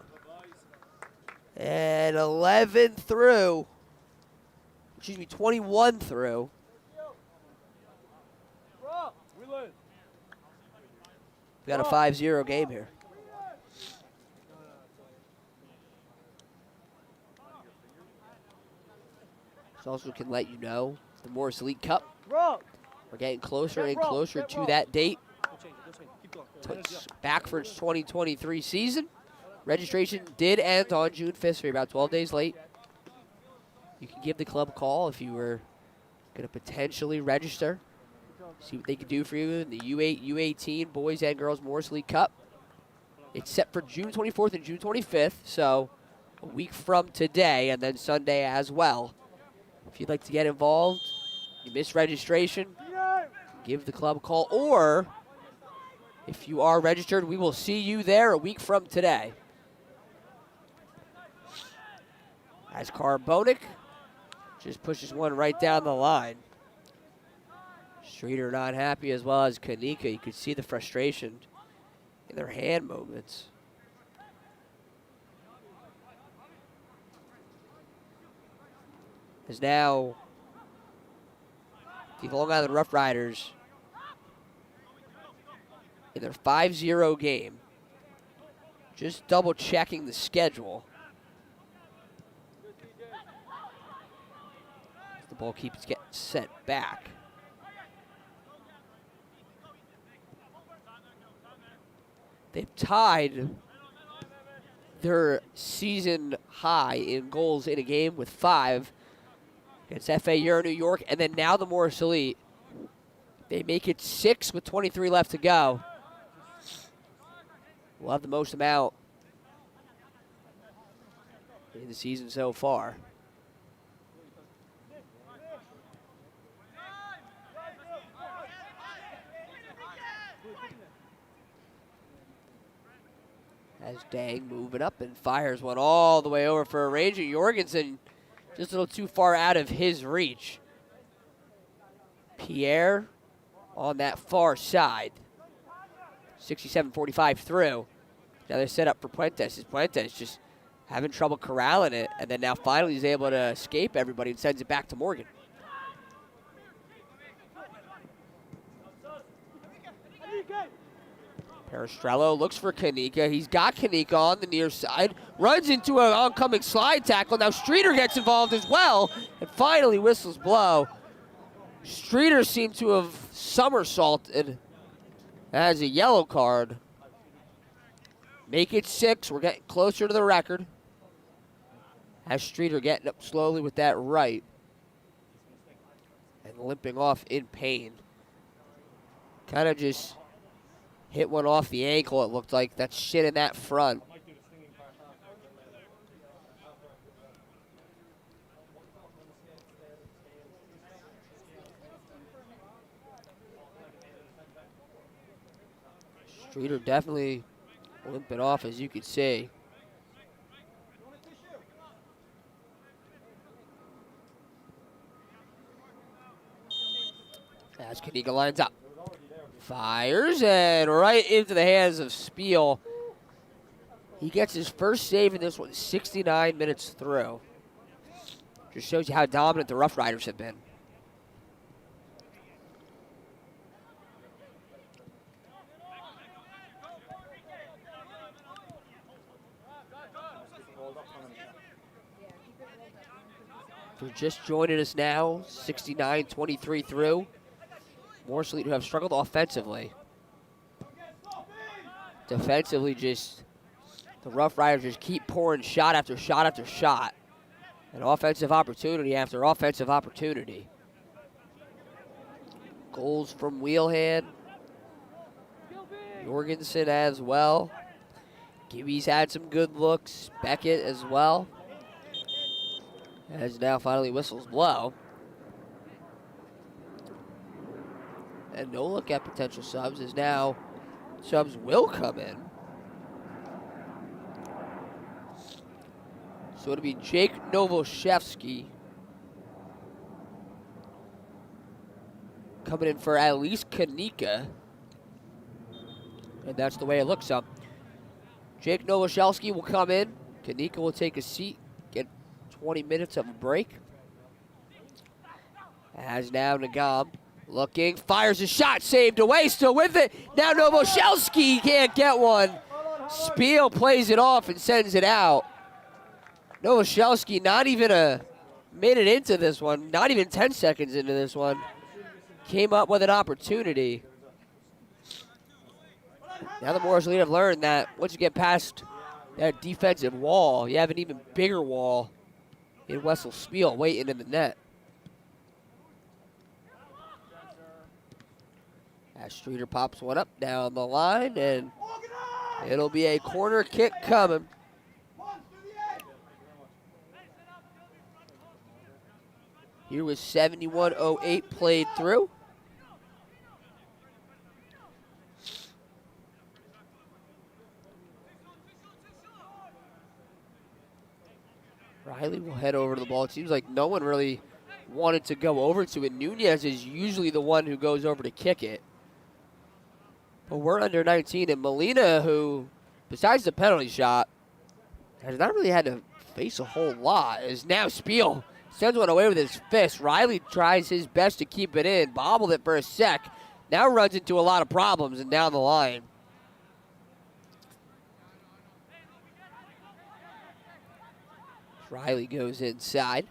And 11 through. Excuse me, 21 through. We got a 5-0 game here. This also can let you know the Morris Elite Cup. We're getting closer and closer to that date. It's back for its 2023 season. Registration did end on June 5th, so you're about 12 days late. You can give the club a call if you were going to potentially register. See what they can do for you in the U8, U18 Boys and Girls Morris Elite Cup. It's set for June 24th and June 25th, so a week from today, and then Sunday as well. If you'd like to get involved, you missed registration, give the club a call, or if you are registered, we will see you there a week from today. As Carbonek just pushes one right down the line. Streeter not happy, as well as Kanika. You could see the frustration in their hand movements. As now the Long Island Rough Riders in their 5-0 game. Just double checking the schedule. The ball keeps getting sent back. They've tied their season high in goals in a game with 5 against FA Euro New York, and then now the Morris Elite. They make it 6 with 23 left to go. We'll have the most amount in the season so far. As Dang moving up and fires one all the way over for a Ranger. Jorgensen just a little too far out of his reach. Pierre on that far side. 67-45 through. Now they're set up for Puentes. Puentes just having trouble corralling it, and then now finally he's able to escape everybody and sends it back to Morgan. Peristrello looks for Kanika. He's got Kanika on the near side. Runs into an oncoming slide tackle. Now Streeter gets involved as well. And finally whistles blow. Streeter seemed to have somersaulted as a yellow card. Make it 6. We're getting closer to the record. As Streeter getting up slowly with that right. And limping off in pain. Kind of just hit one off the ankle, it looked like. That shit in that front. Streeter definitely limping off, as you could see. As Kanika lines up. Fires and right into the hands of Spiel. He gets his first save in this one, 69 minutes through. Just shows you how dominant the Rough Riders have been. If you're just joining us now, 69-23 through. Morsley who have struggled offensively. Defensively, just the Rough Riders just keep pouring shot after shot after shot. And offensive opportunity after offensive opportunity. Goals from Wheelhand. Jorgensen as well. Gibby's had some good looks. Beckett as well. As now finally whistles blow. And no look at potential subs, as now subs will come in. So it'll be Jake Novoshevsky coming in for at least Kanika. And that's the way it looks up. Jake Novoshevsky will come in. Kanika will take a seat, get 20 minutes of a break. As now Nagam looking, fires a shot, saved away, still with it. Now Novoshelski can't get one. Spiel plays it off and sends it out. Novoshelski not even a minute into this one, not even 10 seconds into this one, came up with an opportunity. Now the Morris Elite have learned that once you get past that defensive wall, you have an even bigger wall in Wessel Spiel waiting in the net. As Streeter pops one up down the line, and it'll be a corner kick coming. Here was 71:08 played through. Riley will head over to the ball. It seems like no one really wanted to go over to it. Nunez is usually the one who goes over to kick it. But we're under 19, and Molina, who, besides the penalty shot, has not really had to face a whole lot, is now Spiel sends one away with his fist. Riley tries his best to keep it in, bobbled it for a sec, now runs into a lot of problems and down the line. Riley goes inside.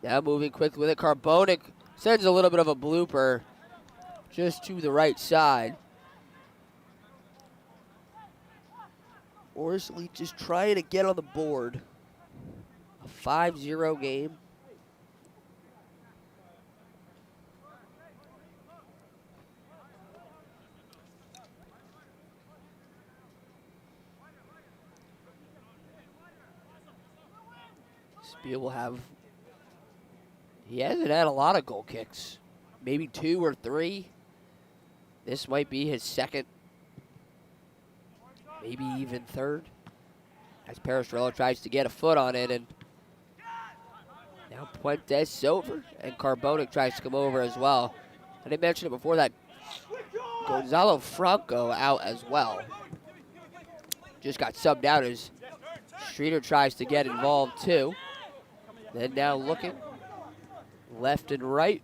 Now moving quickly with it. Carbonik sends a little bit of a blooper just to the right side. Orsley just trying to get on the board. A 5-0 game. Beal will have, he hasn't had a lot of goal kicks. Maybe 2 or 3. This might be his second, maybe even third. As Perestrella tries to get a foot on it, and now Puentes over, and Carbonic tries to come over as well. I didn't mention it before that Gonzalo Franco out as well. Just got subbed out as Streeter tries to get involved too. Then now looking left and right.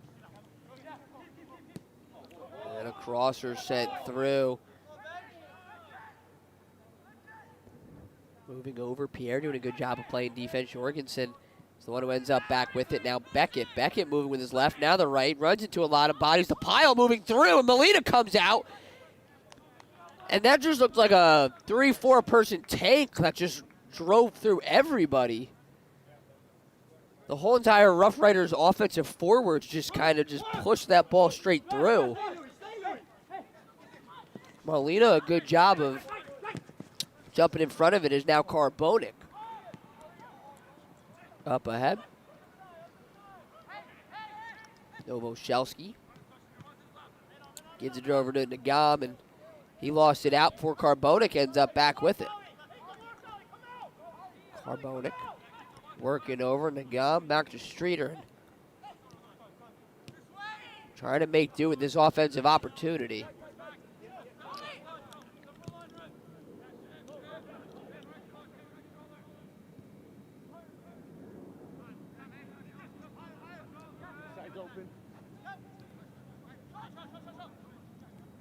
And a crosser sent through. Moving over, Pierre doing a good job of playing defense. Jorgensen is the one who ends up back with it. Now Beckett. Beckett moving with his left, now the right. Runs into a lot of bodies. The pile moving through, and Molina comes out. And that just looked like a 3-4 person tank that just drove through everybody. The whole entire Rough Riders offensive forwards just kind of just pushed that ball straight through. Molina, a good job of jumping in front of it, is now Carbonic. Up ahead. Novoselsky gives it over to Nagam, and he lost it out before Carbonic ends up back with it. Carbonic working over Nagam, back to Streeter. Trying to make do with this offensive opportunity.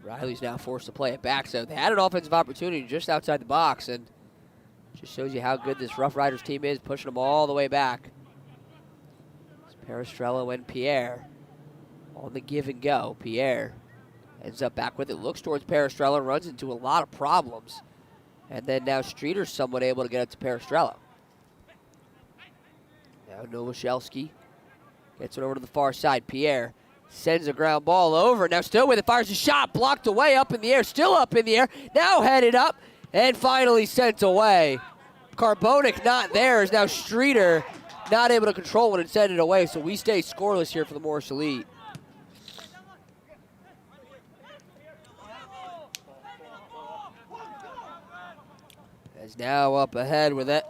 Riley's now forced to play it back, so they had an offensive opportunity just outside the box, and just shows you how good this Rough Riders team is, pushing them all the way back. It's Perestrella and Pierre on the give and go. Pierre ends up back with it, looks towards Perestrella, runs into a lot of problems, and then now Streeter's somewhat able to get it to Perestrella. Now Novoselsky gets it over to the far side. Pierre sends a ground ball over. Now still with it, fires a shot, blocked away, up in the air, still up in the air, now headed up, and finally sent away. Carbonic not there, is now Streeter not able to control it and send it away, so we stay scoreless here for the Morris Elite. As now up ahead with it.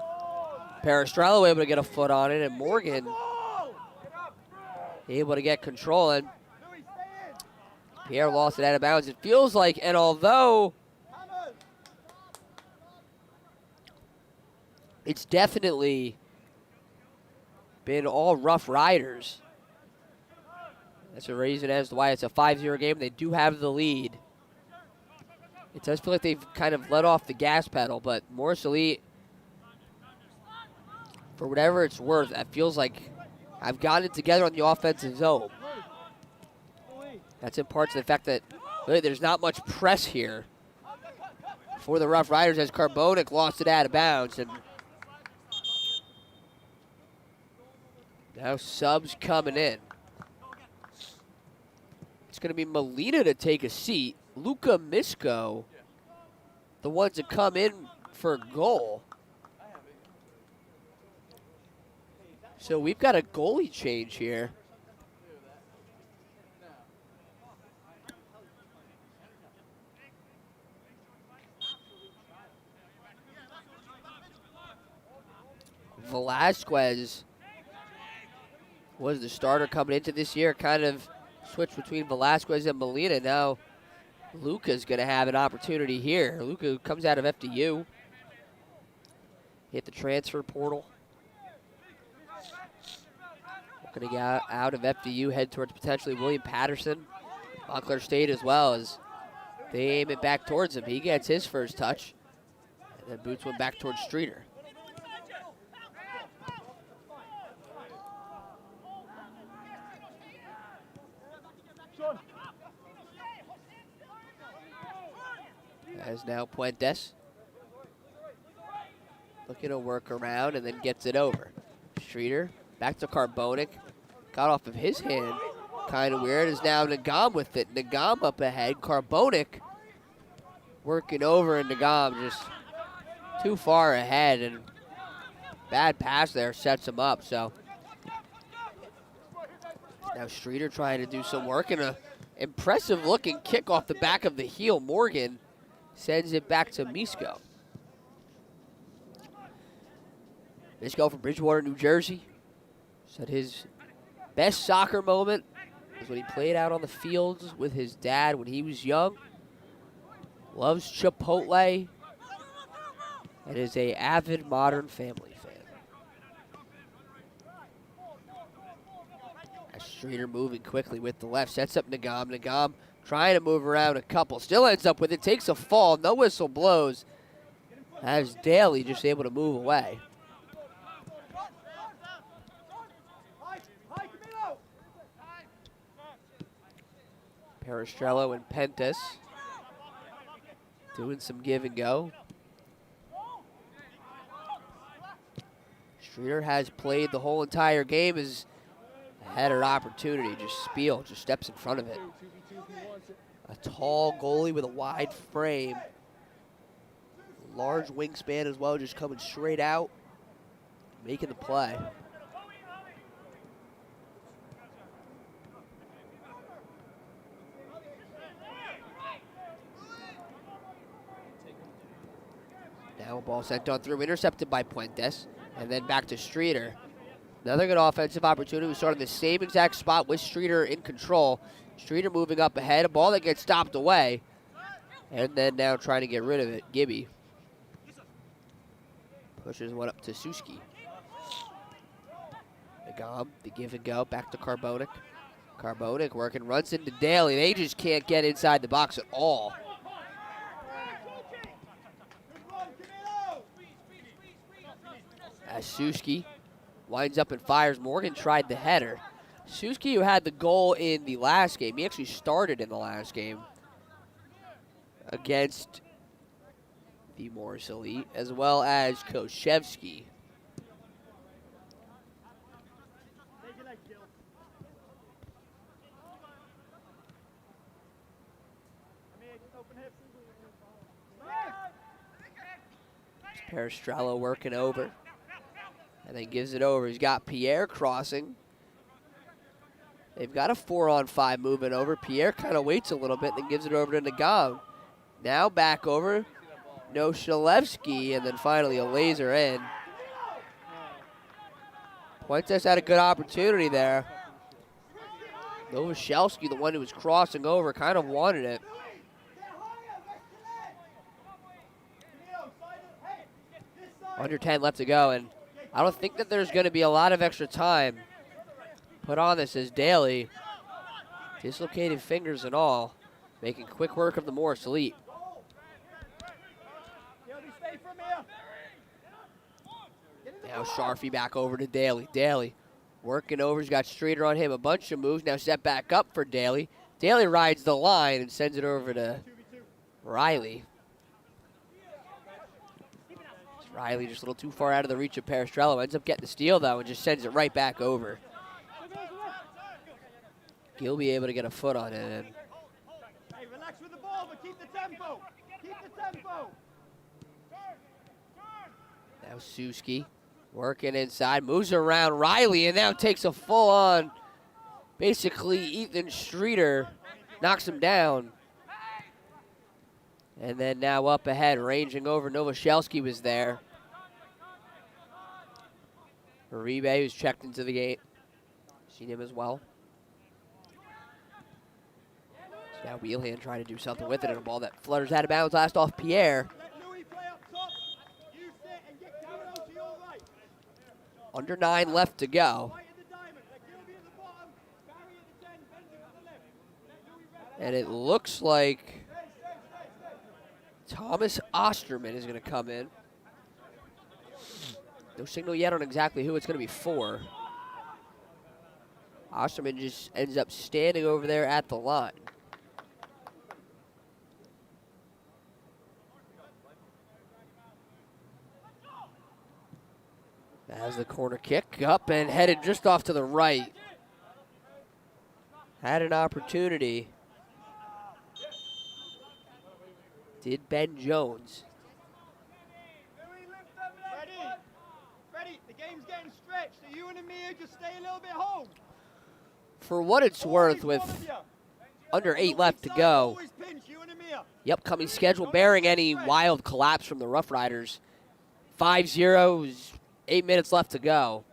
Perestrella able to get a foot on it, and Morgan able to get control, and Pierre lost it out of bounds. It feels like, and although it's definitely been all Rough Riders, that's a reason as to why it's a 5-0 game. They do have the lead. It does feel like they've kind of let off the gas pedal, but Morris Elite, for whatever it's worth, it feels like I've gotten it together on the offensive zone. That's in part to the fact that really, there's not much press here for the Rough Riders as Carbonic lost it out of bounds. And now subs coming in. It's going to be Molina to take a seat. Luka Misko, the ones to come in for a goal. So we've got a goalie change here. Velasquez was the starter coming into this year. Kind of switched between Velasquez and Molina. Now Luka's going to have an opportunity here. Luka comes out of FDU. Hit the transfer portal. Going to get out of FDU, head towards potentially William Patterson. Montclair State as well, as they aim it back towards him. He gets his first touch. And then boots one back towards Streeter. As now Puentes looking to work around and then gets it over. Streeter back to Carbonic. Got off of his hand. Kind of weird. Is now Nagam with it. Nagam up ahead. Carbonic working over, and Nagam just too far ahead. And bad pass there sets him up. So now Streeter trying to do some work, and a impressive looking kick off the back of the heel. Morgan sends it back to Misko. Misko from Bridgewater, New Jersey. Said his best soccer moment was when he played out on the fields with his dad when he was young. Loves Chipotle and is a avid Modern Family fan. As Streeter moving quickly with the left, sets up Nagam. Nagam trying to move around a couple, still ends up with it, takes a fall, no whistle blows. As Daly just able to move away. Peristrello and Pentas doing some give and go. Streeter has played the whole entire game, has had an opportunity. Just Spiel just steps in front of it. A tall goalie with a wide frame. Large wingspan as well, just coming straight out, making the play. Now a ball sent on through, intercepted by Puentes, and then back to Streeter. Another good offensive opportunity. We started the same exact spot with Streeter in control. Streeter moving up ahead, a ball that gets stopped away, and then now trying to get rid of it. Gibby pushes one up to Suski. Nagam, the give and go, back to Carbonic. Carbonic working, runs into Daly. They just can't get inside the box at all. As Suski winds up and fires. Morgan tried the header. Suski, who had the goal in the last game, he actually started in the last game against the Morris Elite, as well as Koshevsky. Peristrello working over. And then gives it over. He's got Pierre crossing. They've got a 4-on-5 movement over. Pierre kind of waits a little bit, then gives it over to Nagam. Now back over. Noshalevsky, and then finally a laser in. Puentes had a good opportunity there. Novoselsky, the one who was crossing over, kind of wanted it. Under 10 left to go, and I don't think that there's going to be a lot of extra time put on this as Daly, dislocated fingers and all, making quick work of the Morris Elite. Now Sharfie back over to Daly. Daly working over. He's got Streeter on him. A bunch of moves. Now set back up for Daly. Daly rides the line and sends it over to Riley. Riley just a little too far out of the reach of Peristrello. Ends up getting the steal, though, and just sends it right back over. He'll be able to get a foot on it. And hey, relax with the ball, but keep the tempo. Keep the tempo. now Suski working inside, moves around Riley, and now takes a full-on, basically Ethan Streeter knocks him down. And then now up ahead, ranging over, Novoselsky was there. Uribe, who's checked into the gate. Seen him as well. So now Wheelhand trying to do something with it, and a ball that flutters out of bounds, last off Pierre. Under 9 left to go. And it looks like Thomas Osterman is going to come in. No signal yet on exactly who it's going to be for. Osterman just ends up standing over there at the line. As the corner kick up and headed just off to the right. Had an opportunity. Did Ben Jones. Ready. getting stretched, so you and Amir just stay a little bit home. For what it's worth, with under 8 left to go, the upcoming schedule bearing any wild collapse from the Rough Riders. 5-0, 8 minutes left to go.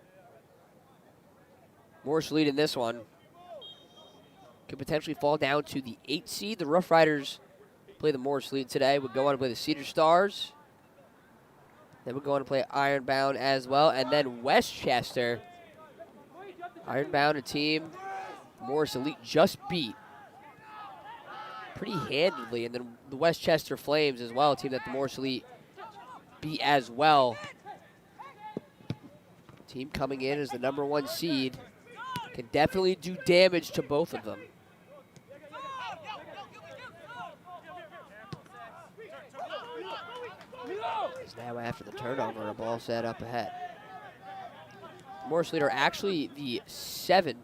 Morris lead in this one. Could potentially fall down to the 8 seed. The Rough Riders play the Morris lead today. Would go on to play the Cedar Stars. Then we're going to play Ironbound as well. And then Westchester. Ironbound, a team Morris Elite just beat pretty handedly. And then the Westchester Flames as well, a team that the Morris Elite beat as well. Team coming in as the #1 seed. Can definitely do damage to both of them. As now after the turnover, a ball set up ahead. Morris Elite are actually the 6th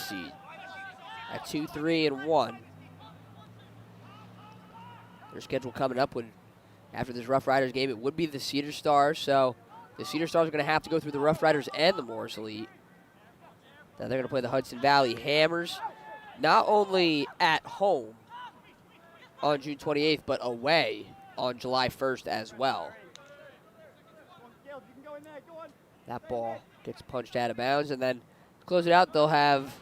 seed at 2-3-1. Their schedule coming up after this Rough Riders game, it would be the Cedar Stars. So the Cedar Stars are going to have to go through the Rough Riders and the Morris Elite. Then they're going to play the Hudson Valley Hammers, not only at home on June 28th, but away on July 1st as well. That ball gets punched out of bounds, and then to close it out, they'll have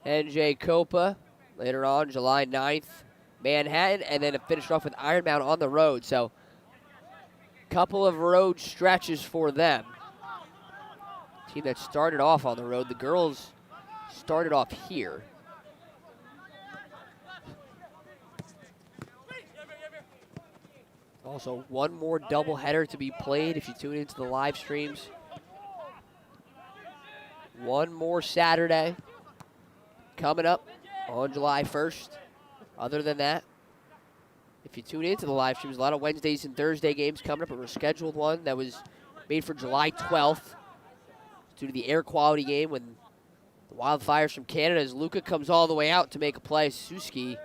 NJ Copa later on, July 9th, Manhattan, and then finish off with Ironbound on the road. So a couple of road stretches for them. Team that started off on the road. The girls started off here. Also, one more doubleheader to be played if you tune into the live streams. One more Saturday coming up on July 1st. Other than that, if you tune into the live streams, a lot of Wednesdays and Thursday games coming up. A rescheduled one that was made for July 12th due to the air quality game when the Wildfires from Canada, as Luca comes all the way out to make a play. Suski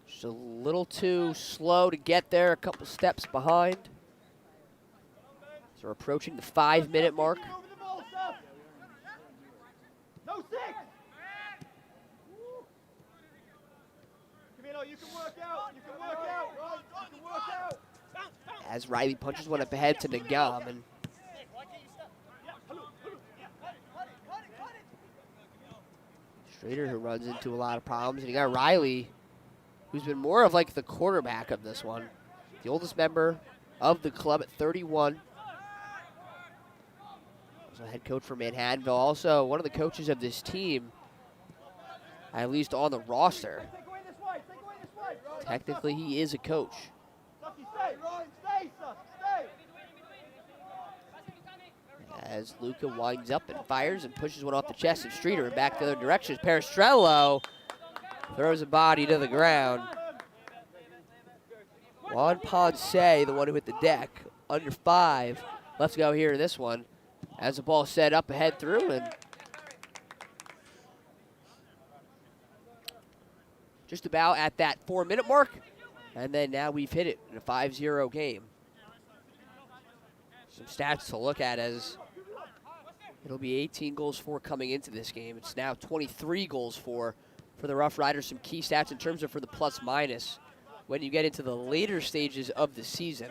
just a little too slow to get there, a couple steps behind. So we're approaching the 5-minute mark. You can work out. You can work out. You can work out. As Riley punches one up ahead to Nagam, and Strader, who runs into a lot of problems, and you got Riley, who's been more of like the quarterback of this one. The oldest member of the club at 31. Also head coach for Manhattanville. Also one of the coaches of this team, at least on the roster. Technically, he is a coach. As Luca winds up and fires and pushes one off the chest of Streeter and back the other direction. Peristrello throws a body to the ground. Juan Ponce, the one who hit the deck, under 5. Let's go here in this one. As the ball set up ahead through, and just about at that 4-minute mark. And then now we've hit it in a 5-0 game. Some stats to look at, as it'll be 18 goals for coming into this game. It's now 23 goals for the Rough Riders. Some key stats in terms of for the plus minus when you get into the later stages of the season.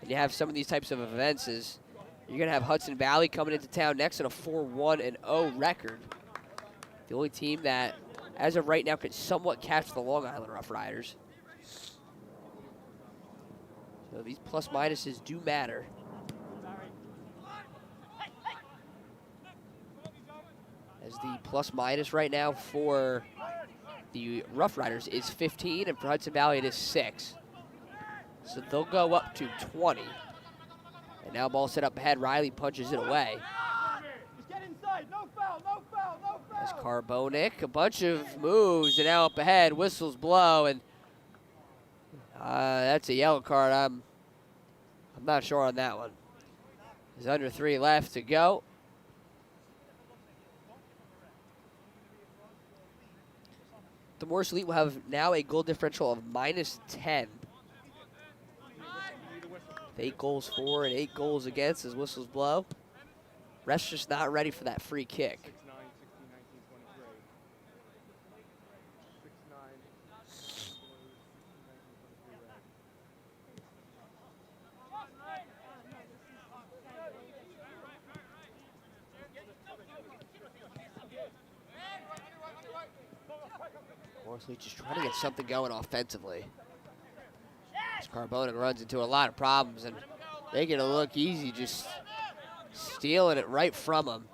And you have some of these types of events is you're going to have Hudson Valley coming into town next on a 4-1-0 record. The only team that, as of right now, could somewhat catch the Long Island Rough Riders. So these plus minuses do matter. As the plus minus right now for the Rough Riders is 15, and for Hudson Valley it is 6. So they'll go up to 20. And now ball set up ahead, Riley punches it away. Get inside, no foul, no foul, no foul. As Carbonic, a bunch of moves, and now up ahead, whistles blow, and that's a yellow card. I'm not sure on that one. There's under 3 left to go. The Morris Elite will have now a goal differential of -10. With 8 goals for and 8 goals against as whistles blow. Ref's just not ready for that free kick. Morsley just trying to get something going offensively. As Carbona runs into a lot of problems and making it look easy, just stealing it right from him.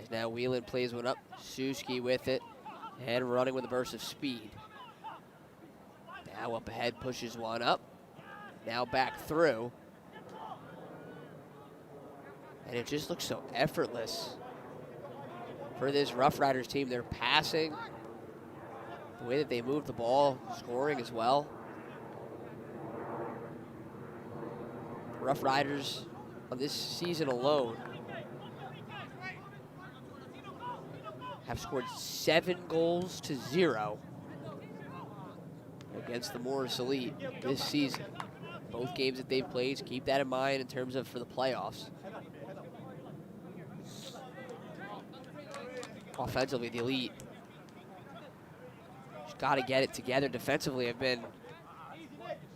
As now Whelan plays one up, Suski with it, and running with a burst of speed. Now up ahead, pushes one up, now back through. And it just looks so effortless for this Rough Riders team. They're passing, the way that they move the ball, scoring as well. Rough Riders on this season alone have scored 7 goals to 0 against the Morris Elite this season. Both games that they've played, so keep that in mind in terms of for the playoffs. Offensively, the Elite just got to get it together. Defensively, have been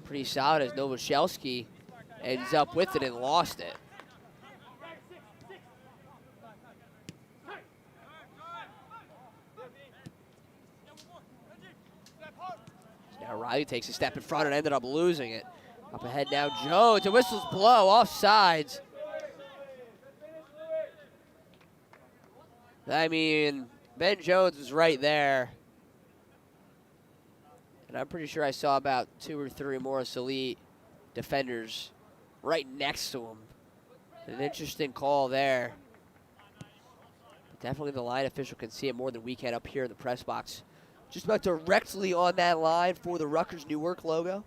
pretty solid as Novoselsky ends up with it and lost it. Now Riley takes a step in front and ended up losing it. Up ahead now, Jones, and whistles blow, offsides. I mean, Ben Jones was right there. And I'm pretty sure I saw about 2 or 3 Morris Elite defenders right next to him. An interesting call there. But definitely the line official can see it more than we can up here in the press box. Just about directly on that line for the Rutgers Newark logo.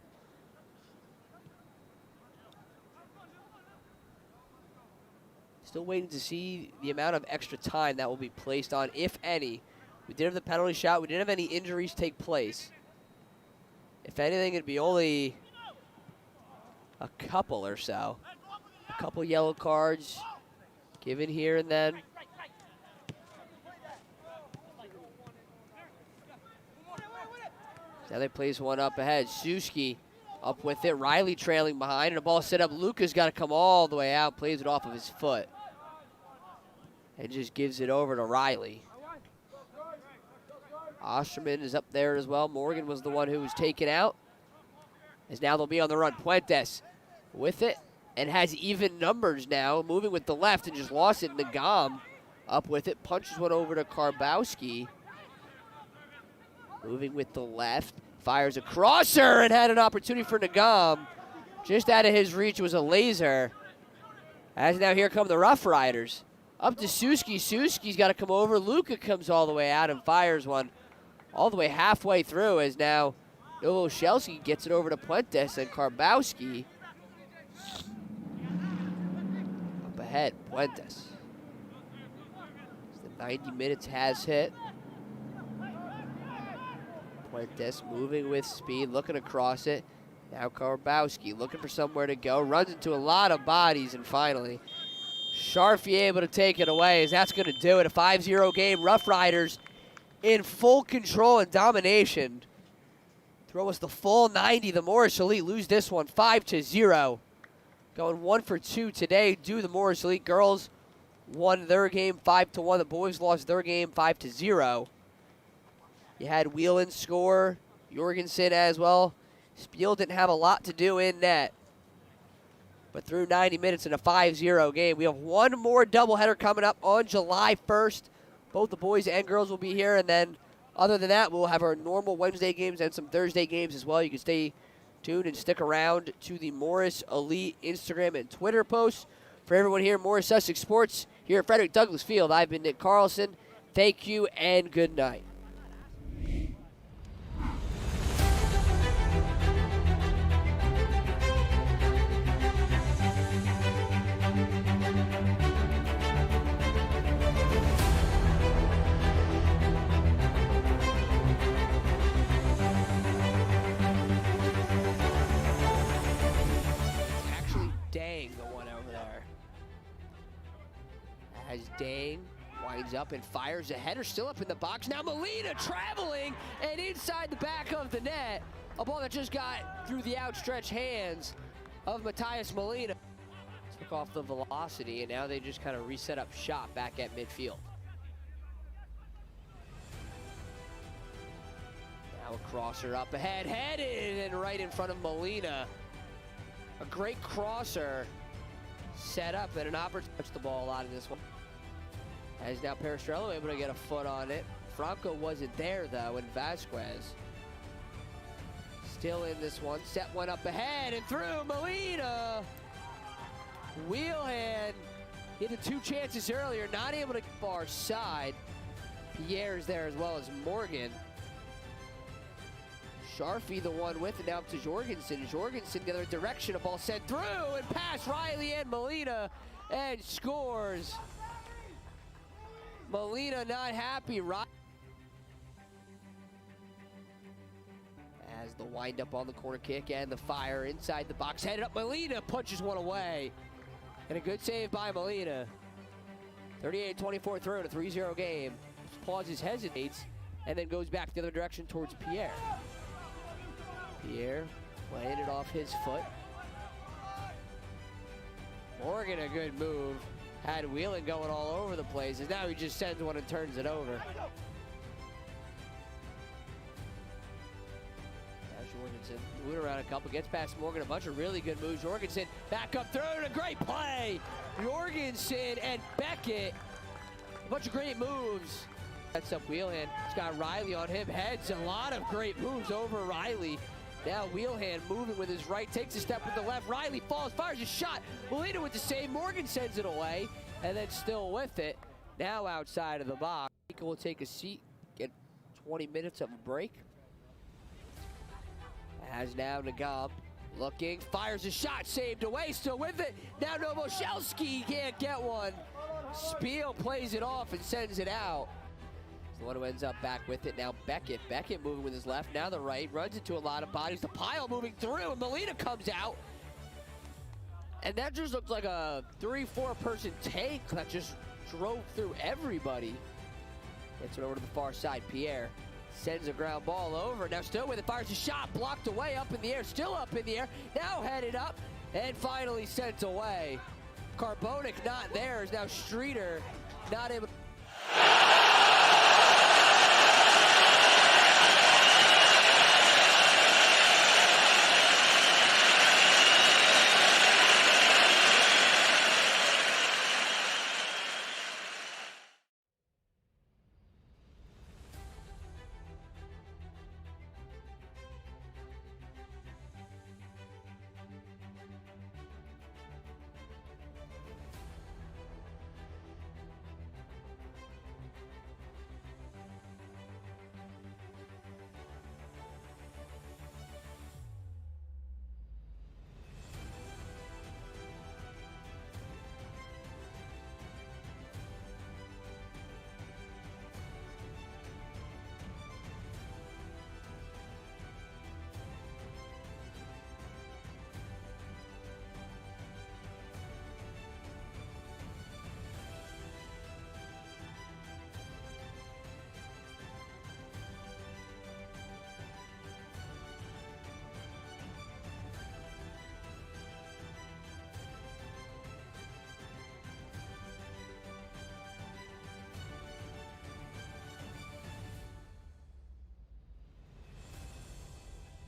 Still waiting to see the amount of extra time that will be placed on, if any. We did have the penalty shot. We didn't have any injuries take place. If anything, it'd be only a couple or so. A couple yellow cards given here and then. Now they place one up ahead. Suski up with it. Riley trailing behind, and the ball set up. Luca's got to come all the way out. Plays it off of his foot. And just gives it over to Riley. Osterman is up there as well. Morgan was the one who was taken out. As now they'll be on the run. Puentes with it and has even numbers now. Moving with the left and just lost it. Nagam up with it. Punches one over to Karbowski. Moving with the left. Fires a crosser and had an opportunity for Nagam. Just out of his reach was a laser. As now here come the Rough Riders. Up to Suski. Suski's got to come over. Luca comes all the way out and fires one all the way halfway through as now Novoselsky gets it over to Puentes and Karbowski. Up ahead, Puentes. The 90 minutes has hit. Puentes moving with speed, looking across it. Now Karbowski looking for somewhere to go. Runs into a lot of bodies and finally Sharfie able to take it away as that's going to do it. A 5-0 game. Rough Riders in full control and domination. Throw us the full 90. The Morris Elite lose this one 5-0. Going 1 for 2 today. The Morris Elite girls won their game 5-1. The boys lost their game 5-0. You had Whelan score, Jorgensen as well. Spiel didn't have a lot to do in net. But through 90 minutes in a 5-0 game, we have one more doubleheader coming up on July 1st. Both the boys and girls will be here. And then other than that, we'll have our normal Wednesday games and some Thursday games as well. You can stay tuned and stick around to the Morris Elite Instagram and Twitter posts. For everyone here at Morris Sussex Sports, here at Frederick Douglass Field, I've been Nick Carlson. Thank you and good night. As Dang winds up and fires a header, still up in the box. Now Molina traveling and inside the back of the net. A ball that just got through the outstretched hands of Matias Molina. Took off the velocity, and now they just kind of reset up shop back at midfield. Now a crosser up ahead, headed and right in front of Molina. A great crosser set up and an opportunity to touch the ball a lot in this one. As now Peristrello able to get a foot on it. Franco wasn't there though, and Vasquez still in this one. Set one up ahead and through Molina. Wheel hand. He had the 2 chances earlier, not able to get far side. Pierre's there as well as Morgan. Sharfie the one with it, now up to Jorgensen. Jorgensen the other direction, a ball sent through and past Riley and Molina and scores. Molina not happy. As the wind up on the corner kick and the fire inside the box, headed up, Molina punches one away. And a good save by Molina. 38-24 through in a 3-0 game. Pauses, hesitates, and then goes back the other direction towards Pierre. Pierre playing it off his foot. Morgan, a good move. Had Wheelan going all over the place, and now he just sends one and turns it over. Jorgensen moving around a couple, gets past Morgan, a bunch of really good moves. Jorgensen back up through, and a great play. Jorgensen and Beckett, a bunch of great moves. That's up Wheelhand. It's got Riley on him, heads, a lot of great moves over Riley. Now Wheelhand moving with his right, takes a step with the left. Riley falls, fires a shot. Molina with the save. Morgan sends it away, and then still with it. Now outside of the box. Nico will take a seat, get 20 minutes of a break. As now Nagab looking, fires a shot, saved away, still with it. Now Novoselsky can't get one. Spiel plays it off and sends it out. The one who ends up back with it now, Beckett. Beckett moving with his left, now the right, runs into a lot of bodies. The pile moving through, and Molina comes out. And that just looks like a 3-4 person tank that just drove through everybody. Gets it over to the far side, Pierre. Sends a ground ball over, now still with it, fires a shot, blocked away, up in the air, still up in the air, now headed up, and finally sent away. Carbonic not there, is now Streeter not able to